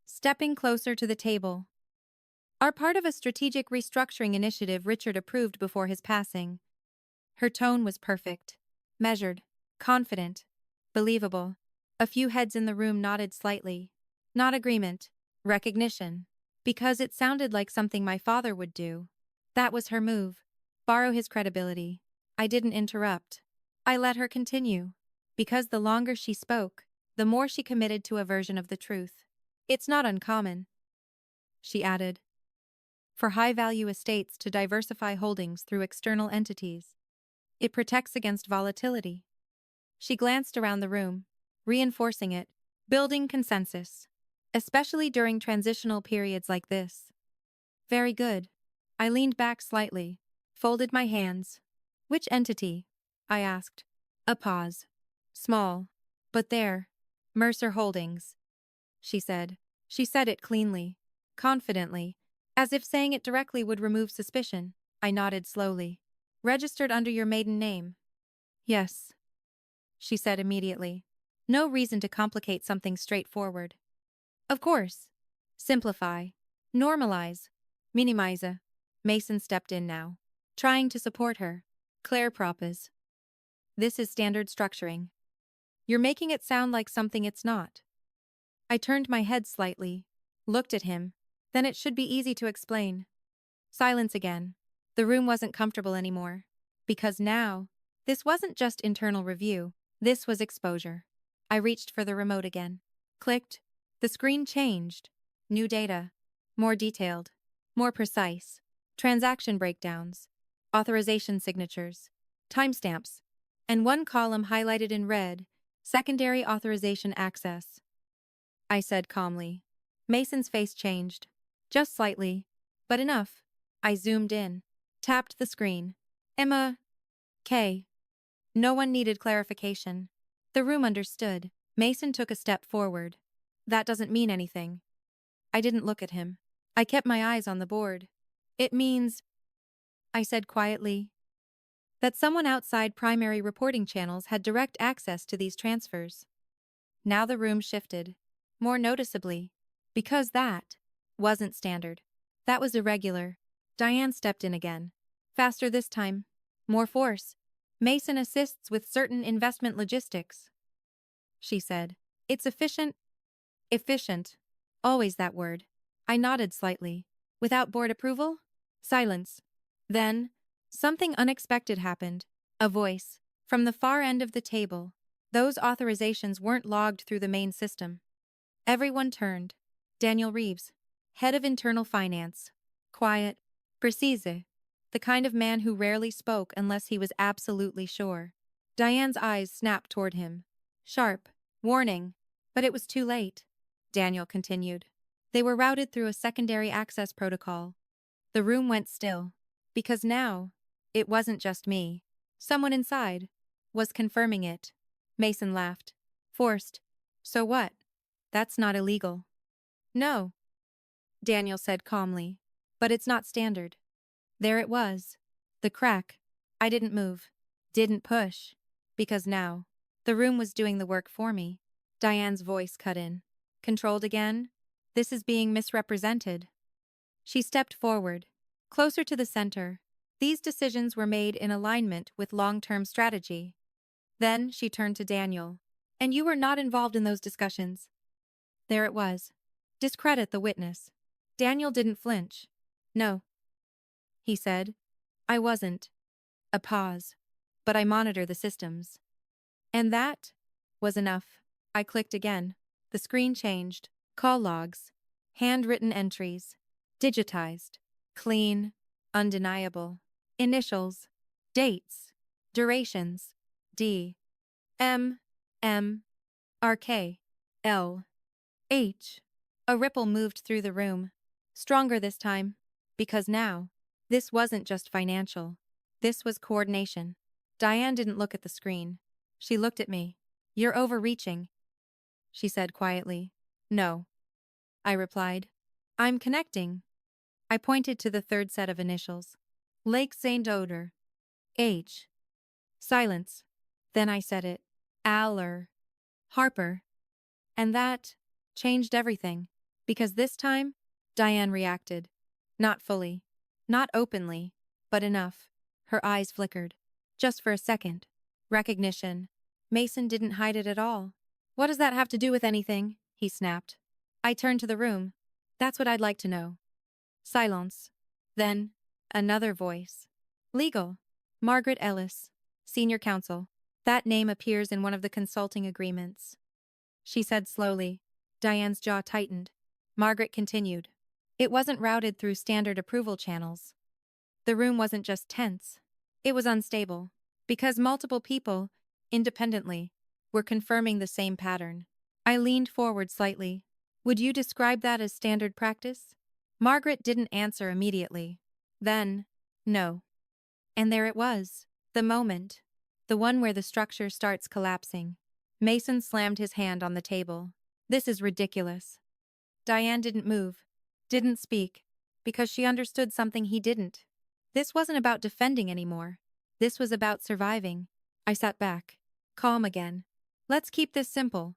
stepping closer to the table, are part of a strategic restructuring initiative Richard approved before his passing. Her tone was perfect, measured, confident, believable. A few heads in the room nodded slightly. Not agreement, recognition. Because it sounded like something my father would do. That was her move. Borrow his credibility. I didn't interrupt. I let her continue. Because the longer she spoke, the more she committed to a version of the truth. It's not uncommon, she added, for high-value estates to diversify holdings through external entities. It protects against volatility. She glanced around the room, reinforcing it, building consensus, especially during transitional periods like this. Very good. I leaned back slightly, folded my hands. Which entity? I asked. A pause. Small. But there. Mercer Holdings, she said. She said it cleanly, confidently, as if saying it directly would remove suspicion. I nodded slowly. Registered under your maiden name? Yes, she said immediately. No reason to complicate something straightforward. Of course. Simplify. Normalize. Minimize. Mason stepped in now, trying to support her. Claire propos. This is standard structuring. You're making it sound like something it's not. I turned my head slightly, looked at him. Then it should be easy to explain. Silence again. The room wasn't comfortable anymore. Because now, this wasn't just internal review. This was exposure. I reached for the remote again. Clicked. The screen changed. New data. More detailed. More precise. transaction breakdowns, authorization signatures, timestamps, and one column highlighted in red, secondary authorization access. I said calmly. Mason's face changed. Just slightly, but enough. I zoomed in, tapped the screen. Emma K. No one needed clarification. The room understood. Mason took a step forward. That doesn't mean anything. I didn't look at him. I kept my eyes on the board. It means, I said quietly, that someone outside primary reporting channels had direct access to these transfers. Now the room shifted, more noticeably, because that wasn't standard. That was irregular. Diane stepped in again. Faster this time. More force. Mason assists with certain investment logistics, she said. It's efficient. Efficient. Always that word. I nodded slightly. Without board approval? Silence. Then, something unexpected happened. A voice. From the far end of the table. Those authorizations weren't logged through the main system. Everyone turned. Daniel Reeves, head of internal finance. Quiet. Precise. The kind of man who rarely spoke unless he was absolutely sure. Diane's eyes snapped toward him. Sharp. Warning. But it was too late. Daniel continued. They were routed through a secondary access protocol. The room went still. Because now, it wasn't just me. Someone inside was confirming it. Mason laughed. Forced. So what? That's not illegal. No, Daniel said calmly. But it's not standard. There it was. The crack. I didn't move. Didn't push. Because now, the room was doing the work for me. Diane's voice cut in. Controlled again? This is being misrepresented. She stepped forward, closer to the center. These decisions were made in alignment with long-term strategy. Then she turned to Daniel. And you were not involved in those discussions. There it was. Discredit the witness. Daniel didn't flinch. No, he said. I wasn't. A pause. But I monitor the systems. And that was enough. I clicked again. The screen changed. Call logs. Handwritten entries. Digitized. Clean. Undeniable. Initials. Dates. Durations. D. M. M. R. K. L. H. A ripple moved through the room. Stronger this time. Because now, this wasn't just financial. This was coordination. Diane didn't look at the screen. She looked at me. You're overreaching, she said quietly. No, I replied. I'm connecting. I pointed to the third set of initials. Lake St. Odor. H. Silence. Then I said it. Aller. Harper. And that changed everything. Because this time, Diane reacted. Not fully. Not openly. But enough. Her eyes flickered. Just for a second. Recognition. Mason didn't hide it at all. What does that have to do with anything? He snapped. I turned to the room. That's what I'd like to know. Silence. Then, another voice. Legal. Margaret Ellis. Senior counsel. That name appears in one of the consulting agreements. She said slowly. Diane's jaw tightened. Margaret continued. It wasn't routed through standard approval channels. The room wasn't just tense. It was unstable. Because multiple people, independently, were confirming the same pattern. I leaned forward slightly. Would you describe that as standard practice? Margaret didn't answer immediately. Then, no. And there it was. The moment. The one where the structure starts collapsing. Mason slammed his hand on the table. This is ridiculous. Diane didn't move. Didn't speak. Because she understood something he didn't. This wasn't about defending anymore. This was about surviving. I sat back. Calm again. Let's keep this simple,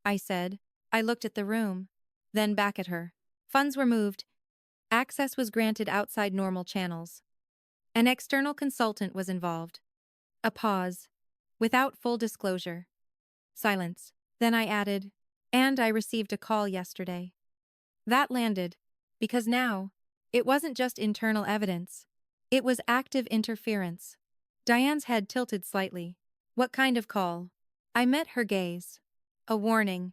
I said. I looked at the room. Then back at her. Funds were moved. Access was granted outside normal channels. An external consultant was involved. A pause. Without full disclosure. Silence. Then I added, and I received a call yesterday. That landed. Because now, it wasn't just internal evidence. It was active interference. Diane's head tilted slightly. What kind of call? I met her gaze. A warning.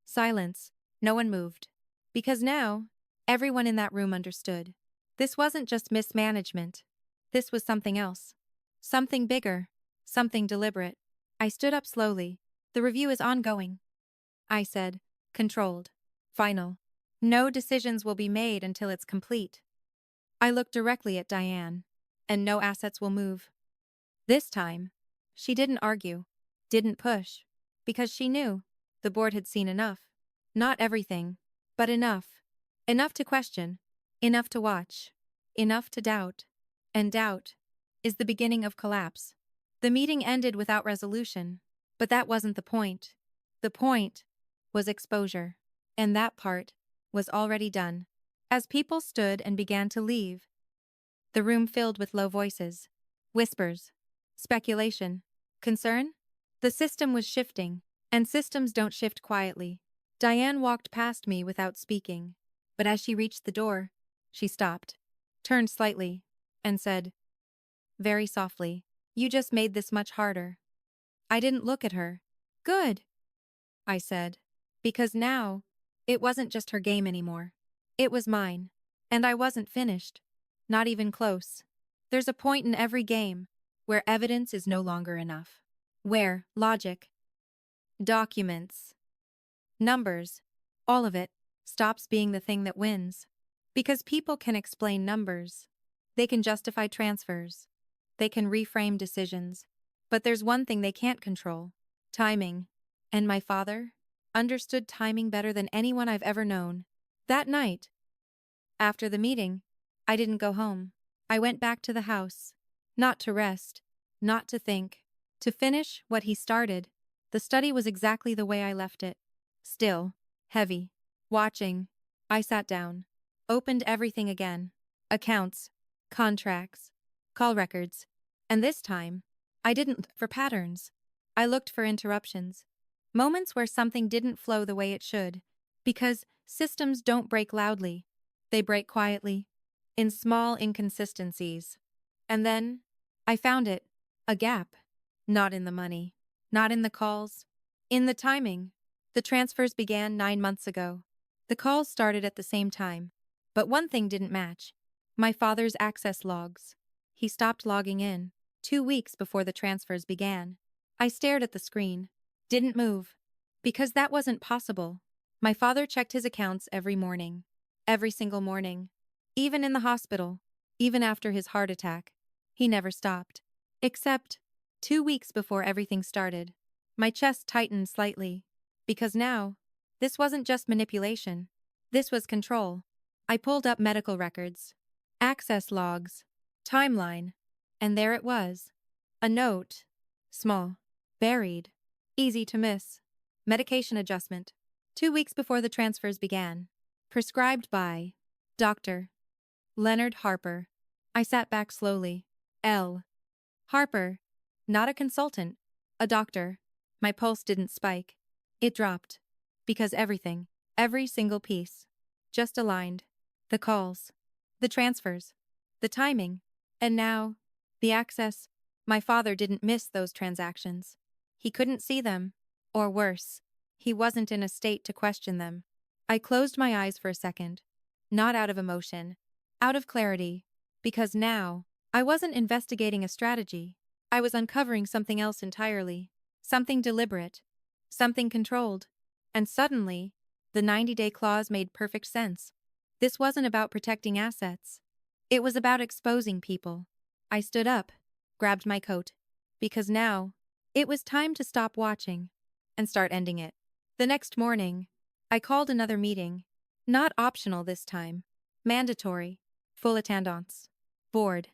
Silence. No one moved. Because now, everyone in that room understood. This wasn't just mismanagement. This was something else. Something bigger. Something deliberate. I stood up slowly. The review is ongoing, I said, controlled. Final. No decisions will be made until it's complete. I looked directly at Diane. And no assets will move. This time, she didn't argue, didn't push, because she knew the board had seen enough. Not everything, but enough. Enough to question, enough to watch, enough to doubt. And doubt is the beginning of collapse. The meeting ended without resolution, but that wasn't the point. The point was exposure, and that part was already done. As people stood and began to leave, the room filled with low voices, whispers, speculation, concern. The system was shifting, and systems don't shift quietly. Diane walked past me without speaking, but as she reached the door, she stopped, turned slightly, and said, very softly, "You just made this much harder." I didn't look at her. "Good," I said, because now, it wasn't just her game anymore. It was mine, and I wasn't finished. Not even close. There's a point in every game where evidence is no longer enough. Where logic, documents, numbers, all of it, stops being the thing that wins. Because people can explain numbers. They can justify transfers. They can reframe decisions. But there's one thing they can't control: timing. And my father understood timing better than anyone I've ever known. That night, after the meeting, I didn't go home. I went back to the house. Not to rest, not to think, to finish what he started. The study was exactly the way I left it. Still, heavy, watching. I sat down, opened everything again. Accounts, contracts, call records. And this time, I didn't look for patterns. I looked for interruptions. Moments where something didn't flow the way it should. Because systems don't break loudly. They break quietly, in small inconsistencies. And then, I found it. A gap. Not in the money. Not in the calls. In the timing. The transfers began 9 months ago. The calls started at the same time. But one thing didn't match. My father's access logs. He stopped logging in 2 weeks before the transfers began. I stared at the screen. Didn't move. Because that wasn't possible. My father checked his accounts every morning. Every single morning. Even in the hospital. Even after his heart attack. He never stopped. Except 2 weeks before everything started. My chest tightened slightly. Because now, this wasn't just manipulation. This was control. I pulled up medical records, access logs, timeline, and there it was. A note. Small. Buried. Easy to miss. Medication adjustment. 2 weeks before the transfers began. Prescribed by Dr. Leonard Harper. I sat back slowly. L. Harper. Not a consultant. A doctor. My pulse didn't spike. It dropped. Because everything, every single piece, just aligned. The calls. The transfers. The timing. And now, the access. My father didn't miss those transactions. He couldn't see them. Or worse, he wasn't in a state to question them. I closed my eyes for a second. Not out of emotion. Out of clarity. Because now, I wasn't investigating a strategy. I was uncovering something else entirely. Something deliberate. Something controlled. And suddenly, the 90-day clause made perfect sense. This wasn't about protecting assets. It was about exposing people. I stood up, grabbed my coat. Because now, it was time to stop watching and start ending it. The next morning, I called another meeting. Not optional this time. Mandatory. Full attendance. Board.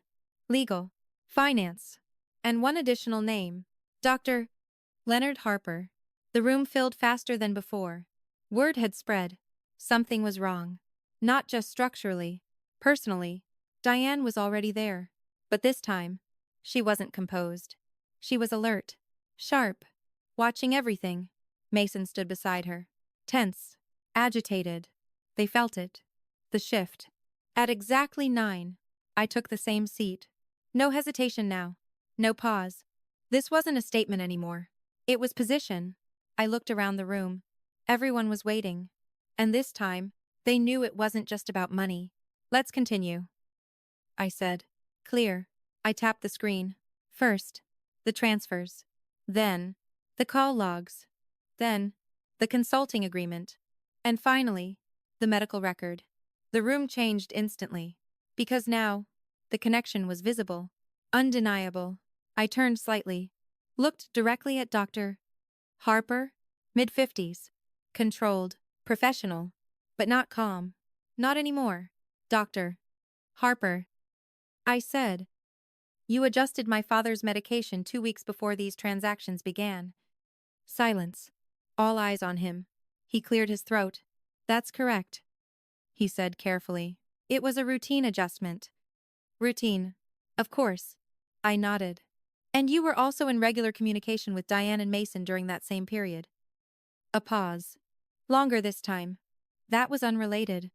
Legal. Finance. And one additional name. Dr. Leonard Harper. The room filled faster than before. Word had spread. Something was wrong. Not just structurally. Personally. Diane was already there. But this time, she wasn't composed. She was alert. Sharp. Watching everything. Mason stood beside her. Tense. Agitated. They felt it. The shift. At exactly 9, I took the same seat. No hesitation now. No pause. This wasn't a statement anymore. It was position. I looked around the room. Everyone was waiting. And this time, they knew it wasn't just about money. Let's continue. I said. Clear. I tapped the screen. First, the transfers. Then, the call logs. Then, the consulting agreement. And finally, the medical record. The room changed instantly. Because now, the connection was visible. Undeniable. I turned slightly. Looked directly at Dr. Harper. Mid-50s. Controlled. Professional. But not calm. Not anymore. Dr. Harper. I said. You adjusted my father's medication 2 weeks before these transactions began. Silence. All eyes on him. He cleared his throat. That's correct, he said carefully. It was a routine adjustment. Routine. Of course. I nodded. And you were also in regular communication with Diane and Mason during that same period. A pause. Longer this time. That was unrelated,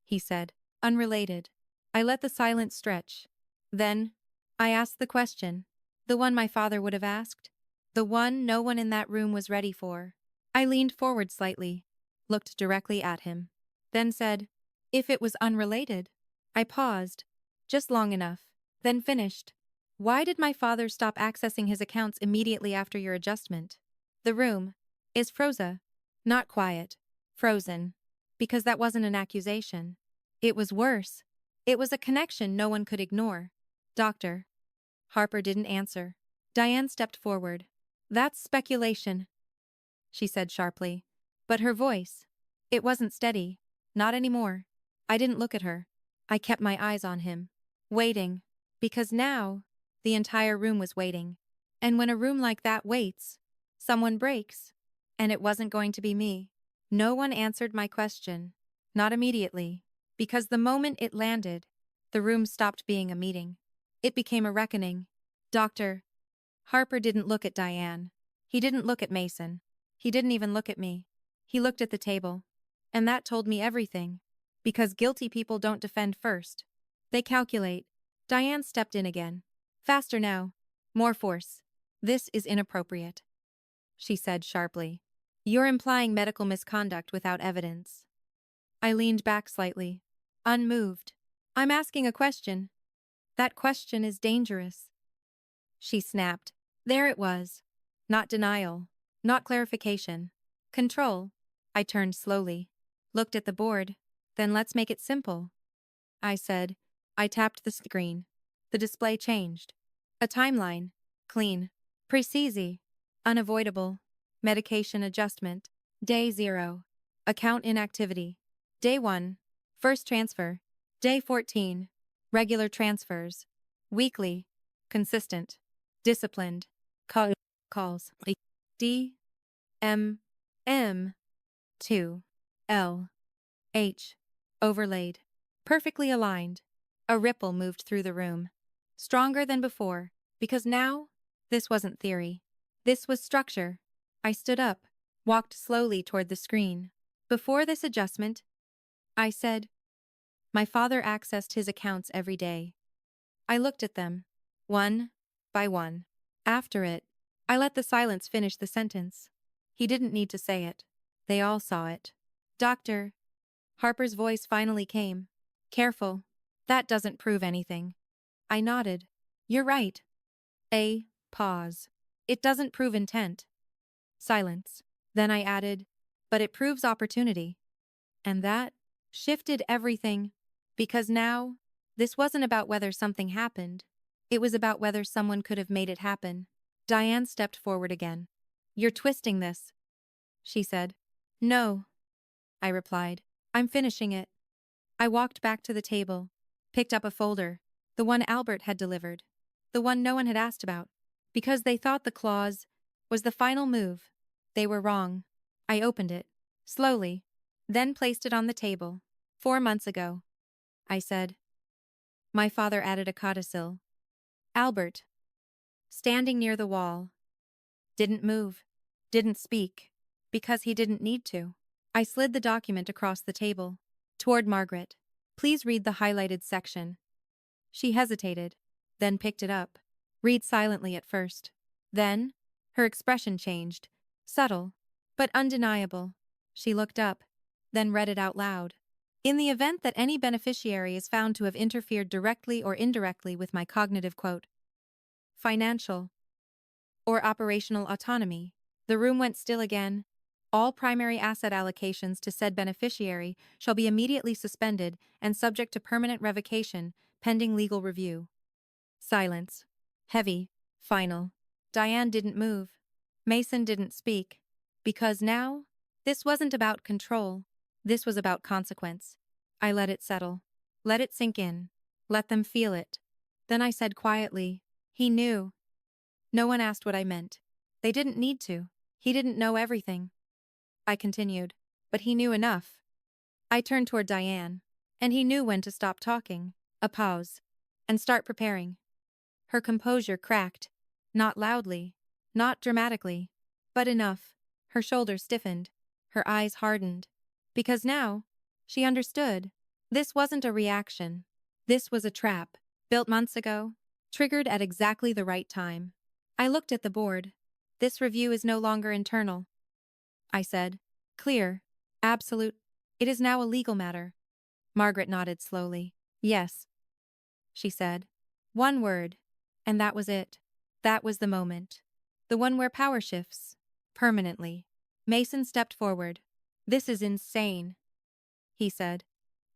he said. Unrelated. I let the silence stretch. Then, I asked the question. The one my father would have asked. The one no one in that room was ready for. I leaned forward slightly, looked directly at him, then said, if it was unrelated. I paused, just long enough, then finished. Why did my father stop accessing his accounts immediately after your adjustment? The room is frozen. Not quiet. Frozen. Because that wasn't an accusation. It was worse. It was a connection no one could ignore. Doctor. Harper didn't answer. Diane stepped forward. That's speculation, she said sharply. But her voice, it wasn't steady. Not anymore. I didn't look at her. I kept my eyes on him. Waiting. Because now, the entire room was waiting. And when a room like that waits, someone breaks. And it wasn't going to be me. No one answered my question. Not immediately. Because the moment it landed, the room stopped being a meeting. It became a reckoning. Dr. Harper didn't look at Diane. He didn't look at Mason. He didn't even look at me. He looked at the table. And that told me everything. Because guilty people don't defend first. They calculate. Diane stepped in again. Faster now. More force. This is inappropriate, she said sharply. You're implying medical misconduct without evidence. I leaned back slightly, unmoved. I'm asking a question. That question is dangerous, she snapped. There it was. Not denial. Not clarification. Control. I turned slowly. Looked at the board. Then let's make it simple, I said. I tapped the screen. The display changed. A timeline. Clean. Precise. Unavoidable. Medication adjustment. Day 0. Account inactivity. Day 1. First transfer. Day 14. Regular transfers. Weekly. Consistent. Disciplined. Calls. D. M. M. 2. L. H. Overlaid. Perfectly aligned. A ripple moved through the room. Stronger than before, because now, this wasn't theory. This was structure. I stood up, walked slowly toward the screen. Before this adjustment, I said, my father accessed his accounts every day. I looked at them, one by one. After it, I let the silence finish the sentence. He didn't need to say it. They all saw it. Doctor. Harper's voice finally came. Careful. That doesn't prove anything. I nodded. You're right. A pause. It doesn't prove intent. Silence. Then I added, but it proves opportunity. And that shifted everything. Because now, this wasn't about whether something happened. It was about whether someone could have made it happen. Diane stepped forward again. You're twisting this, she said. No, I replied. I'm finishing it. I walked back to the table, picked up a folder, the one Albert had delivered, the one no one had asked about, because they thought the clause was the final move. They were wrong. I opened it, slowly, then placed it on the table. 4 months ago, I said. My father added a codicil. Albert, standing near the wall, didn't move, didn't speak, because he didn't need to. I slid the document across the table, toward Margaret. Please read the highlighted section. She hesitated, then picked it up. Read silently at first. Then, her expression changed, subtle, but undeniable. She looked up, then read it out loud. In the event that any beneficiary is found to have interfered directly or indirectly with my cognitive quote, financial, or operational autonomy, the room went still again. All primary asset allocations to said beneficiary shall be immediately suspended and subject to permanent revocation, pending legal review. Silence. Heavy. Final. Diane didn't move. Mason didn't speak. Because now, this wasn't about control. This was about consequence. I let it settle. Let it sink in. Let them feel it. Then I said quietly, he knew. No one asked what I meant. They didn't need to. He didn't know everything. I continued, but he knew enough. I turned toward Diane, and he knew when to stop talking, a pause, and start preparing. Her composure cracked, not loudly, not dramatically, but enough. Her shoulders stiffened, her eyes hardened. Because now, she understood. This wasn't a reaction. This was a trap, built months ago, triggered at exactly the right time. I looked at the board. This review is no longer internal, I said. Clear. Absolute. It is now a legal matter. Margaret nodded slowly. Yes, she said. One word. And that was it. That was the moment. The one where power shifts. Permanently. Mason stepped forward. This is insane, he said.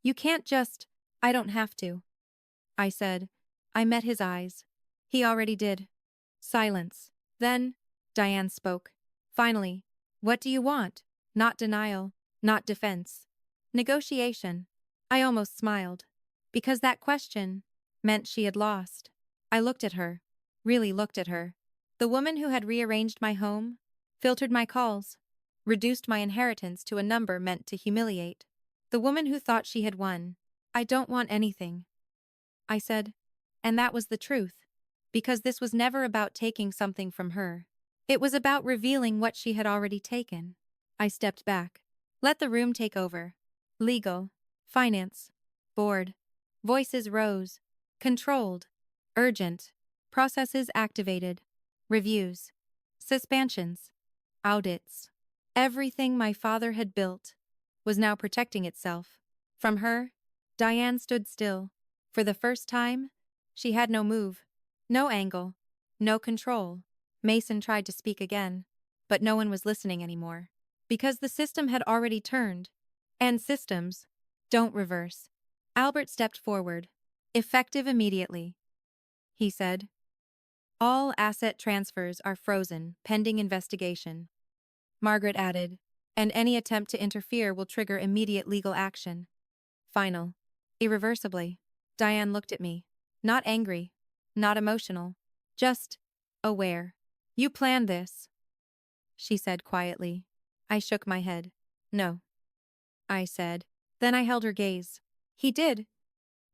You can't just. I don't have to. I said. I met his eyes. He already did. Silence. Then, Diane spoke. Finally, what do you want? Not denial, not defense. Negotiation. I almost smiled. Because that question meant she had lost. I looked at her. Really looked at her. The woman who had rearranged my home, filtered my calls, reduced my inheritance to a number meant to humiliate. The woman who thought she had won. I don't want anything, I said. And that was the truth. Because this was never about taking something from her. It was about revealing what she had already taken. I stepped back. Let the room take over. Legal. Finance. Board. Voices rose. Controlled. Urgent. Processes activated. Reviews. Suspensions. Audits. Everything my father had built was now protecting itself. From her, Diane stood still. For the first time, she had no move. No angle. No control. Mason tried to speak again, but no one was listening anymore. Because the system had already turned. And systems don't reverse. Albert stepped forward. Effective immediately, he said. All asset transfers are frozen, pending investigation. Margaret added, and any attempt to interfere will trigger immediate legal action. Final. Irreversibly. Diane looked at me. Not angry. Not emotional. Just aware. You planned this, she said quietly. I shook my head. No, I said. Then I held her gaze. He did.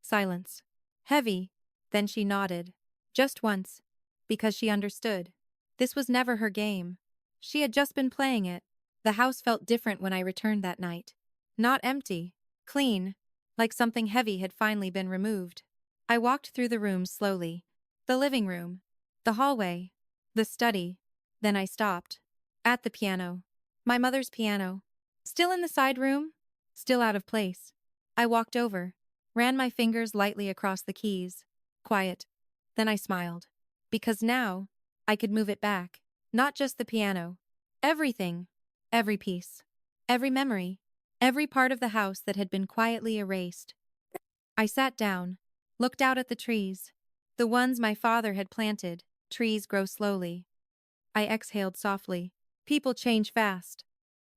Silence. Heavy. Then she nodded. Just once. Because she understood. This was never her game. She had just been playing it. The house felt different when I returned that night. Not empty. Clean. Like something heavy had finally been removed. I walked through the rooms slowly. The living room. The hallway. The study. Then I stopped. At the piano. My mother's piano. Still in the side room? Still out of place. I walked over. Ran my fingers lightly across the keys. Quiet. Then I smiled. Because now, I could move it back. Not just the piano. Everything. Every piece. Every memory. Every part of the house that had been quietly erased. I sat down. Looked out at the trees. The ones my father had planted. Trees grow slowly. I exhaled softly. People change fast.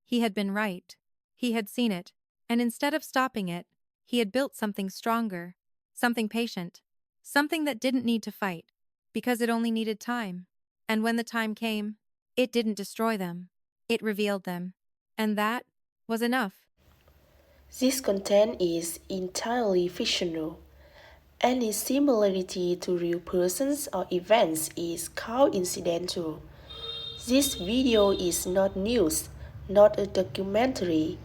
He had been right. He had seen it. And instead of stopping it, he had built something stronger. Something patient. Something that didn't need to fight. Because it only needed time. And when the time came, it didn't destroy them. It revealed them. And that was enough. This content is entirely fictional. Any similarity to real persons or events is coincidental. This video is not news, not a documentary.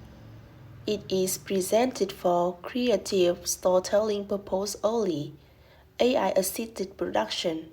It is presented for creative storytelling purpose only. AI-assisted production.